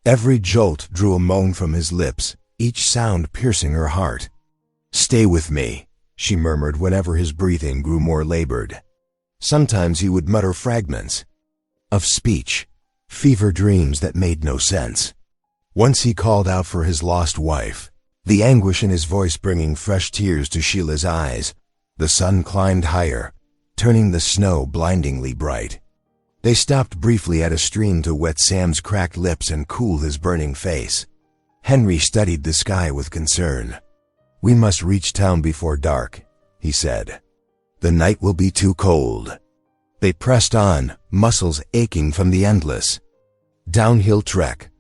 Every jolt drew a moan from his lips, each sound piercing her heart. "Stay with me," she murmured whenever his breathing grew more labored. Sometimes he would mutter fragments of speech, fever dreams that made no sense. Once he called out for his lost wife, the anguish in his voice bringing fresh tears to Sheila's eyes. The sun climbed higher, turning the snow blindingly bright. They stopped briefly at a stream to wet Sam's cracked lips and cool his burning face. Henry studied the sky with concern. "We must reach town before dark," he said. "The night will be too cold." They pressed on, muscles aching from the endless downhill trek.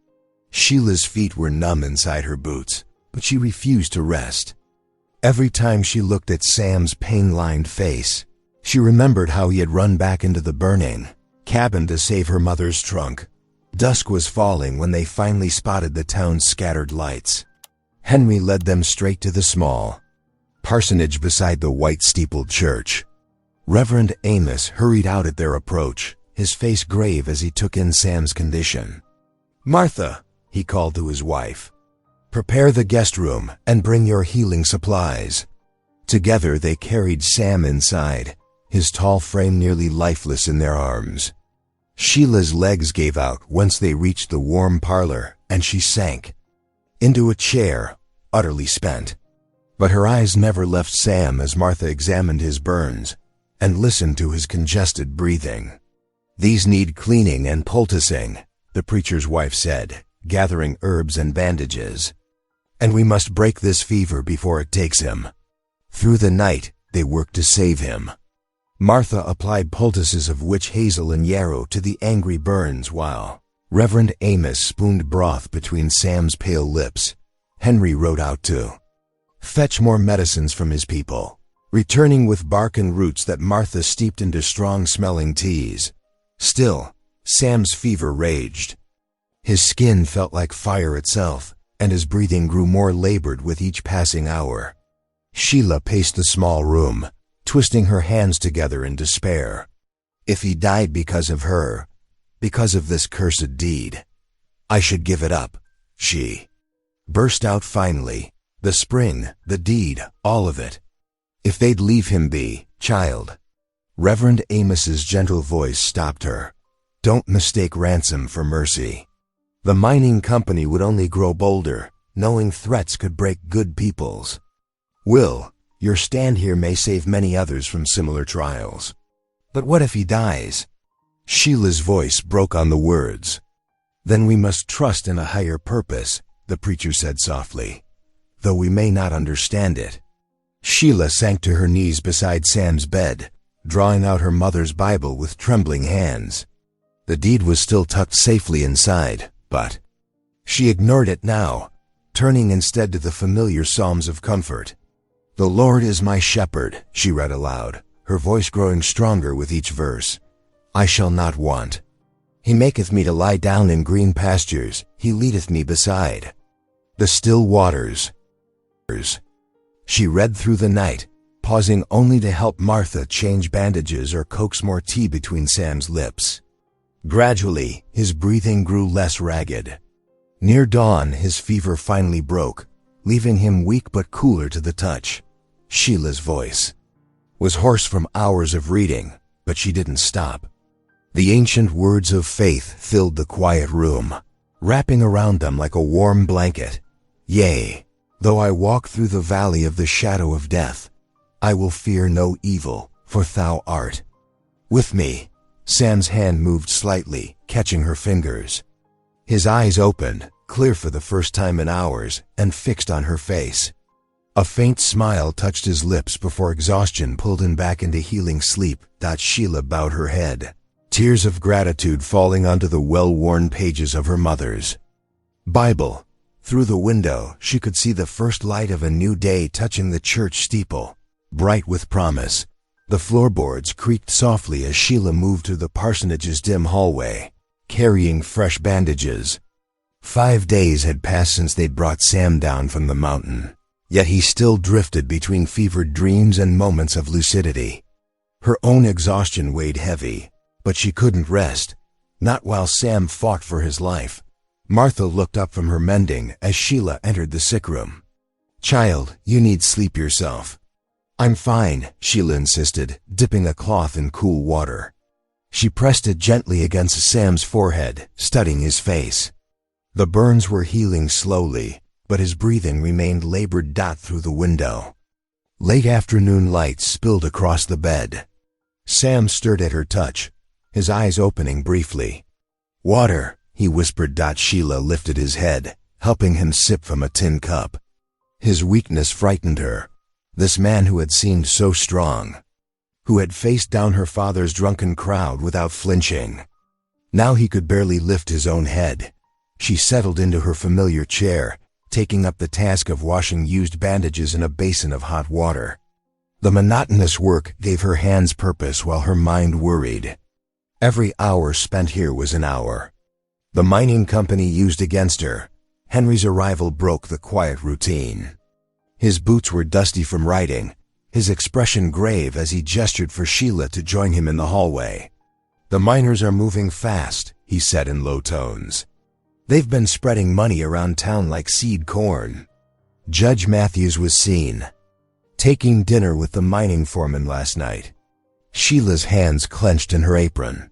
Sheila's feet were numb inside her boots, but she refused to rest. Every time she looked at Sam's pain-lined face, she remembered how he had run back into the burning cabin to save her mother's trunk. Dusk was falling when they finally spotted the town's scattered lights. Henry led them straight to the small parsonage beside the white-steepled church. Reverend Amos hurried out at their approach, his face grave as he took in Sam's condition. "Martha," he called to his wife, "prepare the guest room and bring your healing supplies." Together they carried Sam inside, his tall frame nearly lifeless in their arms. Sheila's legs gave out once they reached the warm parlor, and she sank into a chair, utterly spent. But her eyes never left Sam as Martha examined his burns and listened to his congested breathing. "These need cleaning and poulticing," the preacher's wife said, gathering herbs and bandages. "And we must break this fever before it takes him." Through the night, they worked to save him. Martha applied poultices of witch hazel and yarrow to the angry burns while Reverend Amos spooned broth between Sam's pale lips. Henry rode out to fetch more medicines from his people, returning with bark and roots that Martha steeped into strong-smelling teas. Still, Sam's fever raged. His skin felt like fire itself, and his breathing grew more labored with each passing hour. Sheila paced the small room, twisting her hands together in despair. "If he died because of her, because of this cursed deed, I should give it up," she burst out finally. "The spring, the deed, all of it. If they'd leave him be, child." Reverend Amos's gentle voice stopped her. "Don't mistake ransom for mercy. The mining company would only grow bolder, knowing threats could break good peoples. Will, your stand here may save many others from similar trials. But what if he dies?" Sheila's voice broke on the words. "Then we must trust in a higher purpose," the preacher said softly, "though we may not understand it." Sheila sank to her knees beside Sam's bed, drawing out her mother's Bible with trembling hands. The deed was still tucked safely inside, but she ignored it now, turning instead to the familiar Psalms of comfort. "The Lord is my shepherd," she read aloud, her voice growing stronger with each verse. "I shall not want. He maketh me to lie down in green pastures, he leadeth me beside the still waters." She read through the night, pausing only to help Martha change bandages or coax more tea between Sam's lips. Gradually, his breathing grew less ragged. Near dawn, his fever finally broke, leaving him weak but cooler to the touch. Sheila's voice was hoarse from hours of reading, but she didn't stop. The ancient words of faith filled the quiet room, wrapping around them like a warm blanket. "Yea, though I walk through the valley of the shadow of death, I will fear no evil, for thou art with me." Sam's hand moved slightly, catching her fingers. His eyes opened, clear for the first time in hours, and fixed on her face. A faint smile touched his lips before exhaustion pulled him back into healing sleep. Sheila bowed her head, tears of gratitude falling onto the well-worn pages of her mother's Bible. Through the window, she could see the first light of a new day touching the church steeple, bright with promise. The floorboards creaked softly as Sheila moved through the parsonage's dim hallway, carrying fresh bandages. 5 days had passed since they'd brought Sam down from the mountain, yet he still drifted between fevered dreams and moments of lucidity. Her own exhaustion weighed heavy, but she couldn't rest, not while Sam fought for his life. Martha looked up from her mending as Sheila entered the sick room. "Child, you need sleep yourself." "I'm fine," Sheila insisted, dipping a cloth in cool water. She pressed it gently against Sam's forehead, studying his face. The burns were healing slowly, but his breathing remained labored. Through the window, late afternoon light spilled across the bed. Sam stirred at her touch, his eyes opening briefly. "Water," he whispered. Sheila lifted his head, helping him sip from a tin cup. His weakness frightened her. This man who had seemed so strong, who had faced down her father's drunken crowd without flinching. Now he could barely lift his own head. She settled into her familiar chair, taking up the task of washing used bandages in a basin of hot water. The monotonous work gave her hands purpose while her mind worried. Every hour spent here was an hour. The mining company used against her. Henry's arrival broke the quiet routine. His boots were dusty from riding, his expression grave as he gestured for Sheila to join him in the hallway. "The miners are moving fast," he said in low tones. "They've been spreading money around town like seed corn." Judge Matthews was seen, taking dinner with the mining foreman last night. Sheila's hands clenched in her apron.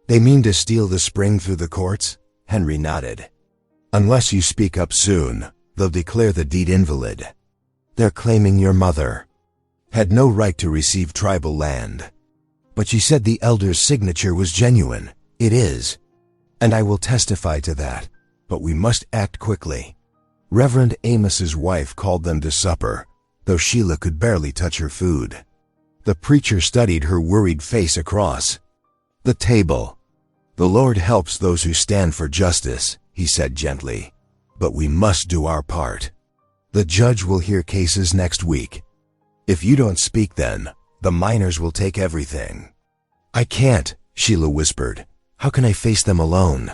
"They mean to steal the spring through the courts?" Henry nodded. "Unless you speak up soon, they'll declare the deed invalid. They're claiming your mother had no right to receive tribal land. But she said the elder's signature was genuine. It is. And I will testify to that. But we must act quickly." Reverend Amos's wife called them to supper, though Sheila could barely touch her food. The preacher studied her worried face across the table. "The Lord helps those who stand for justice," he said gently. "But we must do our part. The judge will hear cases next week. If you don't speak then, the miners will take everything." "I can't," Sheila whispered. "How can I face them alone?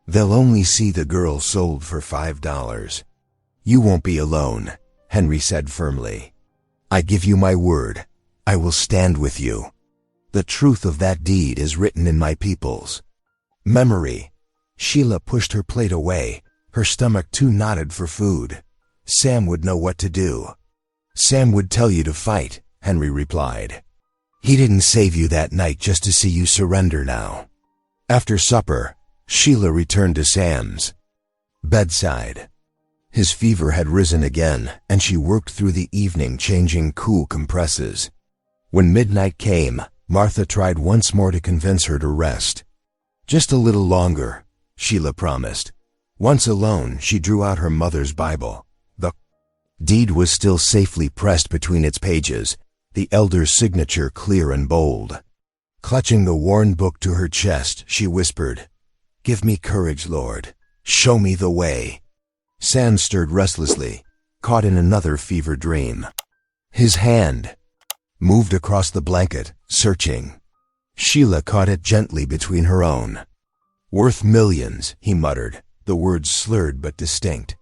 They'll only see the girl sold for $5. "You won't be alone," Henry said firmly. "I give you my word. I will stand with you. The truth of that deed is written in my people's memory." Sheila pushed her plate away, her stomach too knotted for food. "Sam would know what to do." "Sam would tell you to fight," Henry replied. "He didn't save you that night just to see you surrender now." After supper, Sheila returned to Sam's bedside. His fever had risen again, and she worked through the evening changing cool compresses. When midnight came, Martha tried once more to convince her to rest. "Just a little longer," Sheila promised. Once alone, she drew out her mother's Bible. The deed was still safely pressed between its pages, the elder's signature clear and bold. Clutching the worn book to her chest, she whispered, "Give me courage, Lord. Show me the way." Sam stirred restlessly, caught in another fever dream. His hand moved across the blanket, searching. Sheila caught it gently between her own. "Worth millions," he muttered, the words slurred but distinct.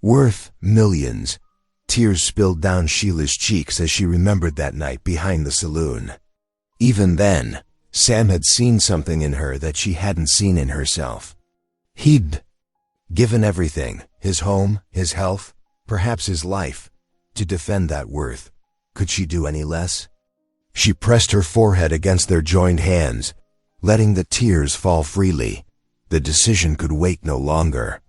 "Worth millions." Tears spilled down Sheila's cheeks as she remembered that night behind the saloon. Even then, Sam had seen something in her that she hadn't seen in herself. He'd given everything, his home, his health, perhaps his life, to defend that worth. Could she do any less? She pressed her forehead against their joined hands, letting the tears fall freely. The decision could wait no longer.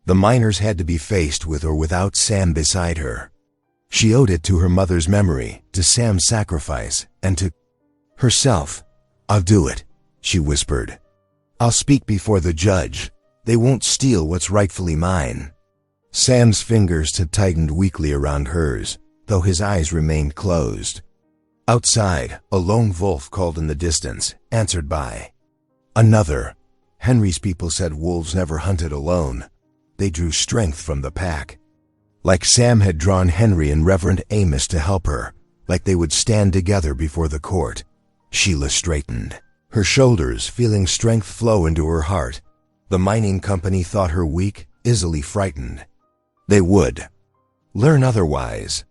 The miners had to be faced with or without Sam beside her. She owed it to her mother's memory, to Sam's sacrifice, and to herself. "I'll do it," she whispered. "I'll speak before the judge. They won't steal what's rightfully mine." Sam's fingers had tightened weakly around hers, though his eyes remained closed. Outside, a lone wolf called in the distance, answered by another. Henry's people said wolves never hunted alone. They drew strength from the pack. Like Sam had drawn Henry and Reverend Amos to help her, like they would stand together before the court. Sheila straightened, her shoulders feeling strength flow into her heart. The mining company thought her weak, easily frightened. They would learn otherwise.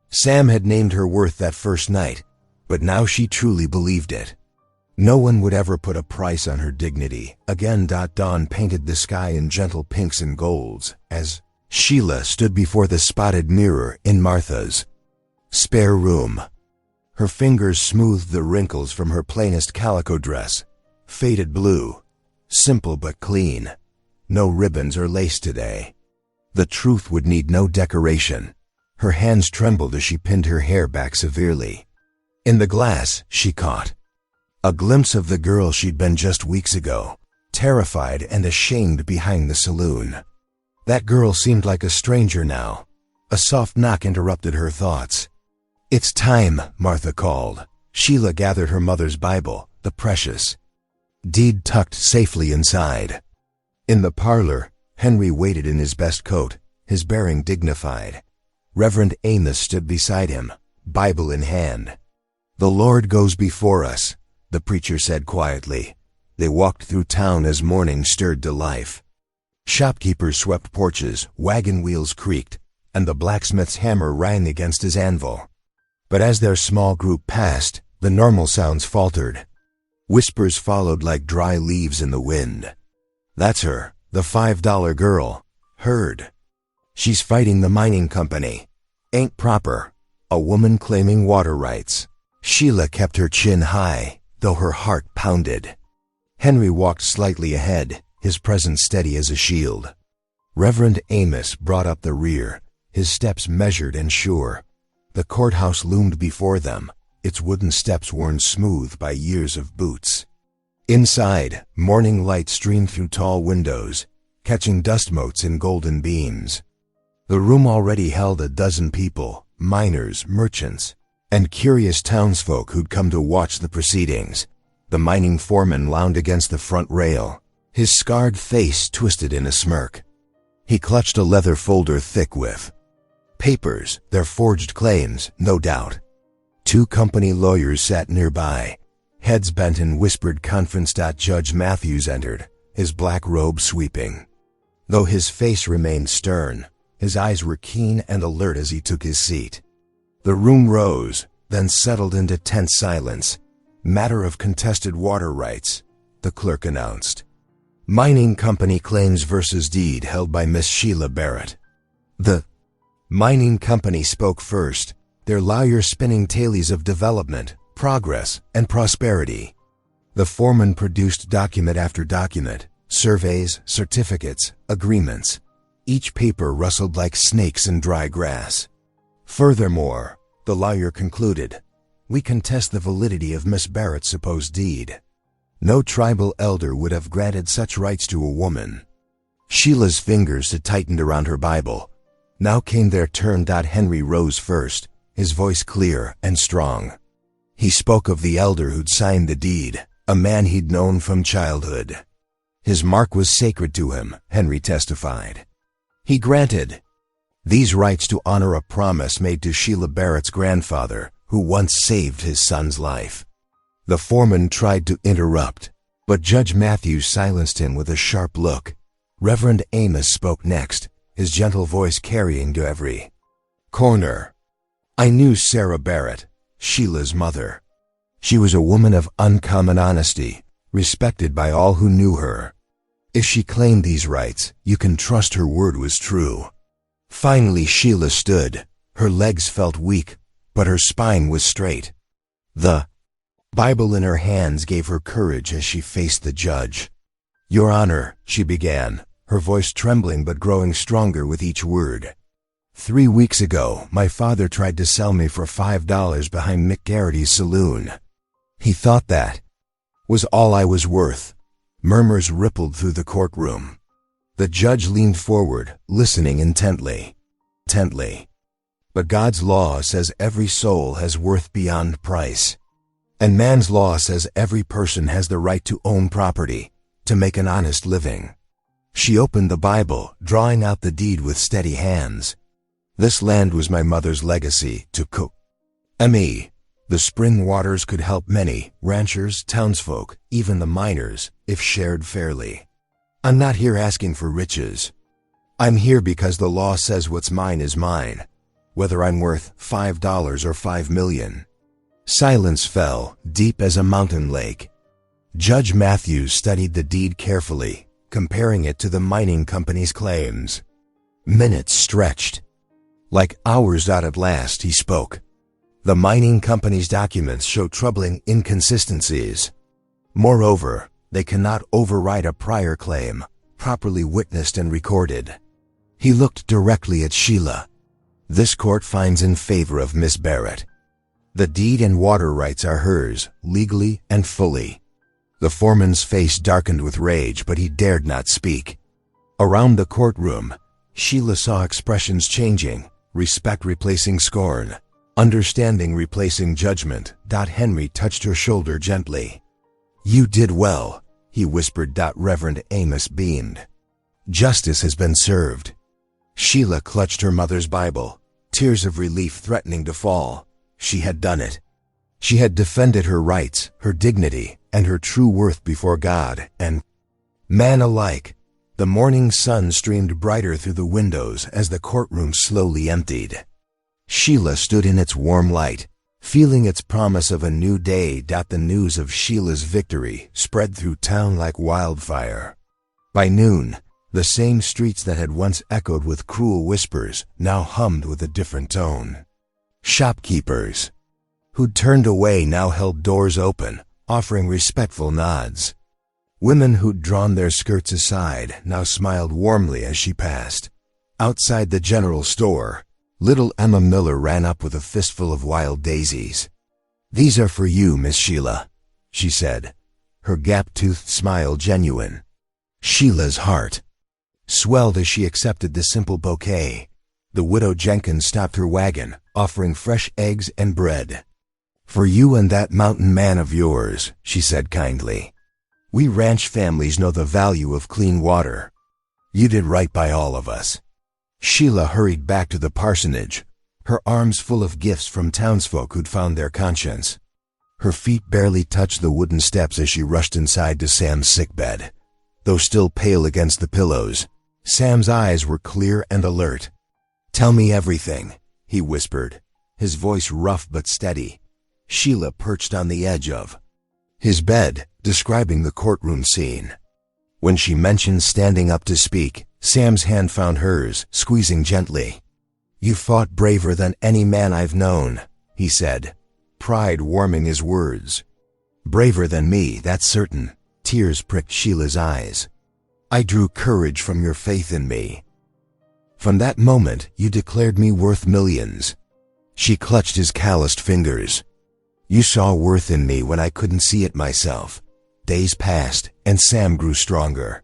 Sam had named her worth that first night, but now she truly believed it. No one would ever put a price on her dignity. Again, dawn painted the sky in gentle pinks and golds, as Sheila stood before the spotted mirror in Martha's spare room. Her fingers smoothed the wrinkles from her plainest calico dress, faded blue, simple but clean. No ribbons or lace today. The truth would need no decoration. Her hands trembled as she pinned her hair back severely. In the glass, she caught a glimpse of the girl she'd been just weeks ago, terrified and ashamed behind the saloon. That girl seemed like a stranger now. A soft knock interrupted her thoughts. "It's time," Martha called. Sheila gathered her mother's Bible, the precious deed tucked safely inside. In the parlor, Henry waited in his best coat, his bearing dignified. Reverend Amos stood beside him, Bible in hand. "The Lord goes before us," the preacher said quietly. They walked through town as morning stirred to life. Shopkeepers swept porches, wagon wheels creaked, and the blacksmith's hammer rang against his anvil. But as their small group passed, the normal sounds faltered. Whispers followed like dry leaves in the wind. "That's her, the $5 girl. Heard. She's fighting the mining company. Ain't proper. A woman claiming water rights." Sheila kept her chin high, though her heart pounded. Henry walked slightly ahead, his presence steady as a shield. Reverend Amos brought up the rear, his steps measured and sure. The courthouse loomed before them, its wooden steps worn smooth by years of boots. Inside, morning light streamed through tall windows, catching dust motes in golden beams. The room already held a dozen people, miners, merchants, and curious townsfolk who'd come to watch the proceedings. The mining foreman lounged against the front rail, his scarred face twisted in a smirk. He clutched a leather folder thick with papers, their forged claims, no doubt. Two company lawyers sat nearby, heads bent in whispered conference. Judge Matthews entered, his black robe sweeping. Though his face remained stern, his eyes were keen and alert as he took his seat. The room rose, then settled into tense silence. "Matter of contested water rights," the clerk announced. "Mining company claims versus deed held by Miss Sheila Barrett." The mining company spoke first, their lawyer spinning tales of development, progress, and prosperity. The foreman produced document after document, surveys, certificates, agreements. Each paper rustled like snakes in dry grass. "Furthermore," the lawyer concluded, "we contest the validity of Miss Barrett's supposed deed. No tribal elder would have granted such rights to a woman." Sheila's fingers had tightened around her Bible. Now came their turn. Henry rose first, his voice clear and strong. He spoke of the elder who'd signed the deed, a man he'd known from childhood. His mark was sacred to him, Henry testified. He granted these rights to honor a promise made to Sheila Barrett's grandfather, who once saved his son's life. The foreman tried to interrupt, but Judge Matthews silenced him with a sharp look. Reverend Amos spoke next, his gentle voice carrying to every corner. "I knew Sarah Barrett, Sheila's mother. She was a woman of uncommon honesty, respected by all who knew her. If she claimed these rights, you can trust her word was true." Finally Sheila stood. Her legs felt weak, but her spine was straight. The Bible in her hands gave her courage as she faced the judge. "Your Honor," she began, her voice trembling but growing stronger with each word. "3 weeks ago, my father tried to sell me for $5 behind Mick Garrity's saloon. He thought that was all I was worth." Murmurs rippled through the courtroom. The judge leaned forward, listening intently. "But God's law says every soul has worth beyond price. And man's law says every person has the right to own property, to make an honest living." She opened the Bible, drawing out the deed with steady hands. "This land was my mother's legacy to me. The spring waters could help many, ranchers, townsfolk, even the miners, if shared fairly. I'm not here asking for riches. I'm here because the law says what's mine is mine, whether I'm worth $5 or $5 million. Silence fell, deep as a mountain lake. Judge Matthews studied the deed carefully, comparing it to the mining company's claims. Minutes stretched. Like hours. At last he spoke. "The mining company's documents show troubling inconsistencies. Moreover, they cannot override a prior claim, properly witnessed and recorded." He looked directly at Sheila. "This court finds in favor of Miss Barrett. The deed and water rights are hers, legally and fully." The foreman's face darkened with rage, but he dared not speak. Around the courtroom, Sheila saw expressions changing, respect replacing scorn, understanding replacing judgment. Henry touched her shoulder gently. "You did well," he whispered. Reverend Amos beamed. "Justice has been served." Sheila clutched her mother's Bible, tears of relief threatening to fall. She had done it. She had defended her rights, her dignity, and her true worth before God and man alike. The morning sun streamed brighter through the windows as the courtroom slowly emptied. Sheila stood in its warm light, feeling its promise of a new day. The news of Sheila's victory spread through town like wildfire. By noon, the same streets that had once echoed with cruel whispers now hummed with a different tone. Shopkeepers who'd turned away now held doors open, offering respectful nods. Women who'd drawn their skirts aside now smiled warmly as she passed. Outside the general store, little Emma Miller ran up with a fistful of wild daisies. "These are for you, Miss Sheila," she said, her gap-toothed smile genuine. Sheila's heart swelled as she accepted the simple bouquet. The widow Jenkins stopped her wagon, offering fresh eggs and bread. "For you and that mountain man of yours," she said kindly. "We ranch families know the value of clean water. You did right by all of us." Sheila hurried back to the parsonage, her arms full of gifts from townsfolk who'd found their conscience. Her feet barely touched the wooden steps as she rushed inside to Sam's sickbed. Though still pale against the pillows, Sam's eyes were clear and alert. "Tell me everything," he whispered, his voice rough but steady. Sheila perched on the edge of his bed, describing the courtroom scene. When she mentioned standing up to speak, Sam's hand found hers, squeezing gently. "You fought braver than any man I've known," he said, pride warming his words. "Braver than me, that's certain." Tears pricked Sheila's eyes. "I drew courage from your faith in me. From that moment, you declared me worth millions." She clutched his calloused fingers. "You saw worth in me when I couldn't see it myself." Days passed, and Sam grew stronger.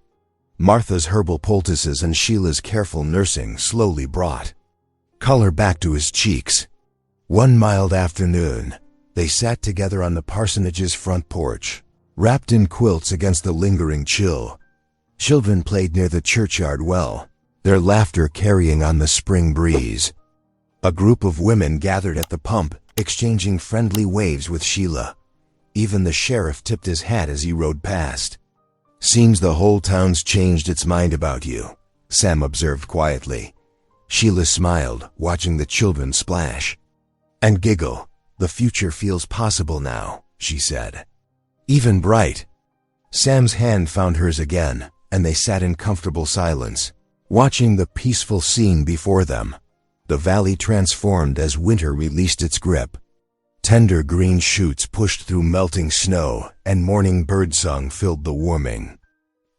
Martha's herbal poultices and Sheila's careful nursing slowly brought color back to his cheeks. One mild afternoon, they sat together on the parsonage's front porch, wrapped in quilts against the lingering chill. Children played near the churchyard well, their laughter carrying on the spring breeze. A group of women gathered at the pump, exchanging friendly waves with Sheila. Even the sheriff tipped his hat as he rode past. "Seems the whole town's changed its mind about you," Sam observed quietly. Sheila smiled, watching the children splash and giggle. "The future feels possible now," she said. "Even bright." Sam's hand found hers again, and they sat in comfortable silence, watching the peaceful scene before them. The valley transformed as winter released its grip. Tender green shoots pushed through melting snow, and morning birdsong filled the warming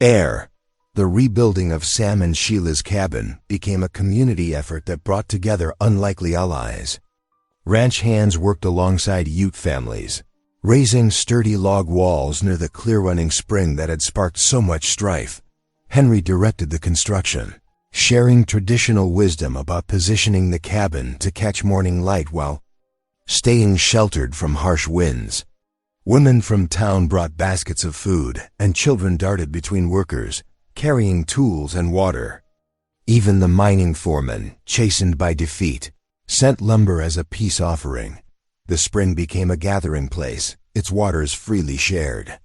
air. The rebuilding of Sam and Sheila's cabin became a community effort that brought together unlikely allies. Ranch hands worked alongside Ute families, raising sturdy log walls near the clear-running spring that had sparked so much strife. Henry directed the construction, sharing traditional wisdom about positioning the cabin to catch morning light while staying sheltered from harsh winds. Women from town brought baskets of food, and children darted between workers, carrying tools and water. Even the mining foreman, chastened by defeat, sent lumber as a peace offering. The spring became a gathering place, its waters freely shared.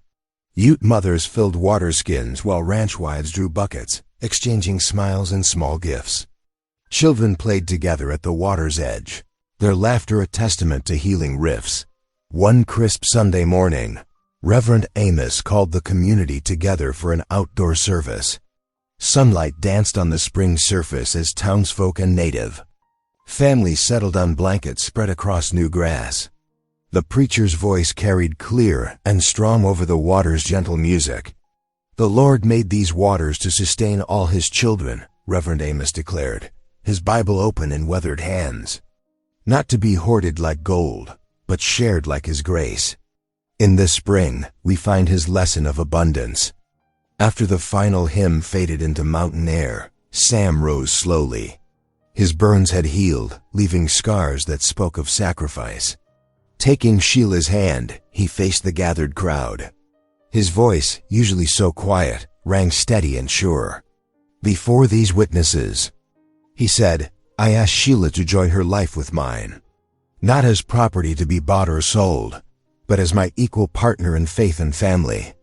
Ute mothers filled water skins while ranch wives drew buckets, exchanging smiles and small gifts. Children played together at the water's edge, their laughter a testament to healing rifts. One crisp Sunday morning, Reverend Amos called the community together for an outdoor service. Sunlight danced on the spring surface as townsfolk and native families settled on blankets spread across new grass. The preacher's voice carried clear and strong over the water's gentle music. "The Lord made these waters to sustain all his children," Reverend Amos declared, his Bible open in weathered hands. "Not to be hoarded like gold, but shared like his grace." In this spring, we find his lesson of abundance. After the final hymn faded into mountain air, Sam rose slowly. His burns had healed, leaving scars that spoke of sacrifice. Taking Sheila's hand, he faced the gathered crowd. His voice, usually so quiet, rang steady and sure. "Before these witnesses," He said, I asked Sheila to join her life with mine. Not as property to be bought or sold, but as my equal partner in faith and family.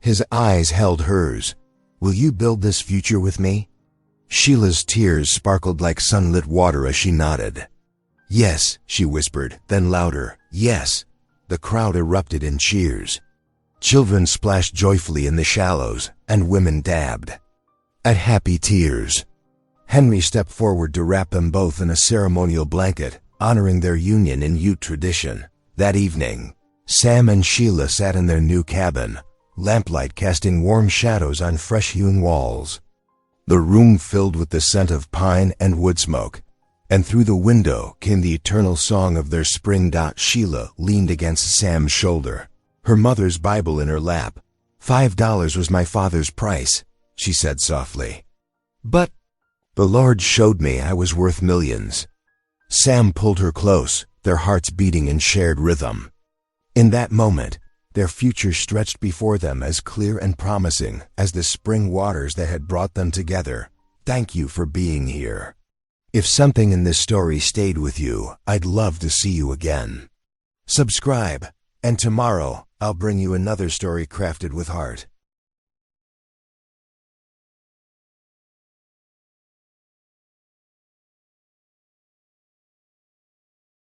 His eyes held hers. Will you build this future with me? Sheila's tears sparkled like sunlit water as she nodded. Yes, she whispered, then louder, yes. The crowd erupted in cheers. Children splashed joyfully in the shallows, and women dabbed. At happy tears. Henry stepped forward to wrap them both in a ceremonial blanket, honoring their union in Ute tradition. That evening, Sam and Sheila sat in their new cabin, lamplight casting warm shadows on fresh-hewn walls. The room filled with the scent of pine and wood smoke, and through the window came the eternal song of their spring. Sheila leaned against Sam's shoulder, her mother's Bible in her lap. $5 was my father's price, she said softly. But the Lord showed me I was worth millions. Sam pulled her close, their hearts beating in shared rhythm. In that moment, their future stretched before them as clear and promising as the spring waters that had brought them together. Thank you for being here. If something in this story stayed with you, I'd love to see you again. Subscribe, and tomorrow I'll bring you another story crafted with heart.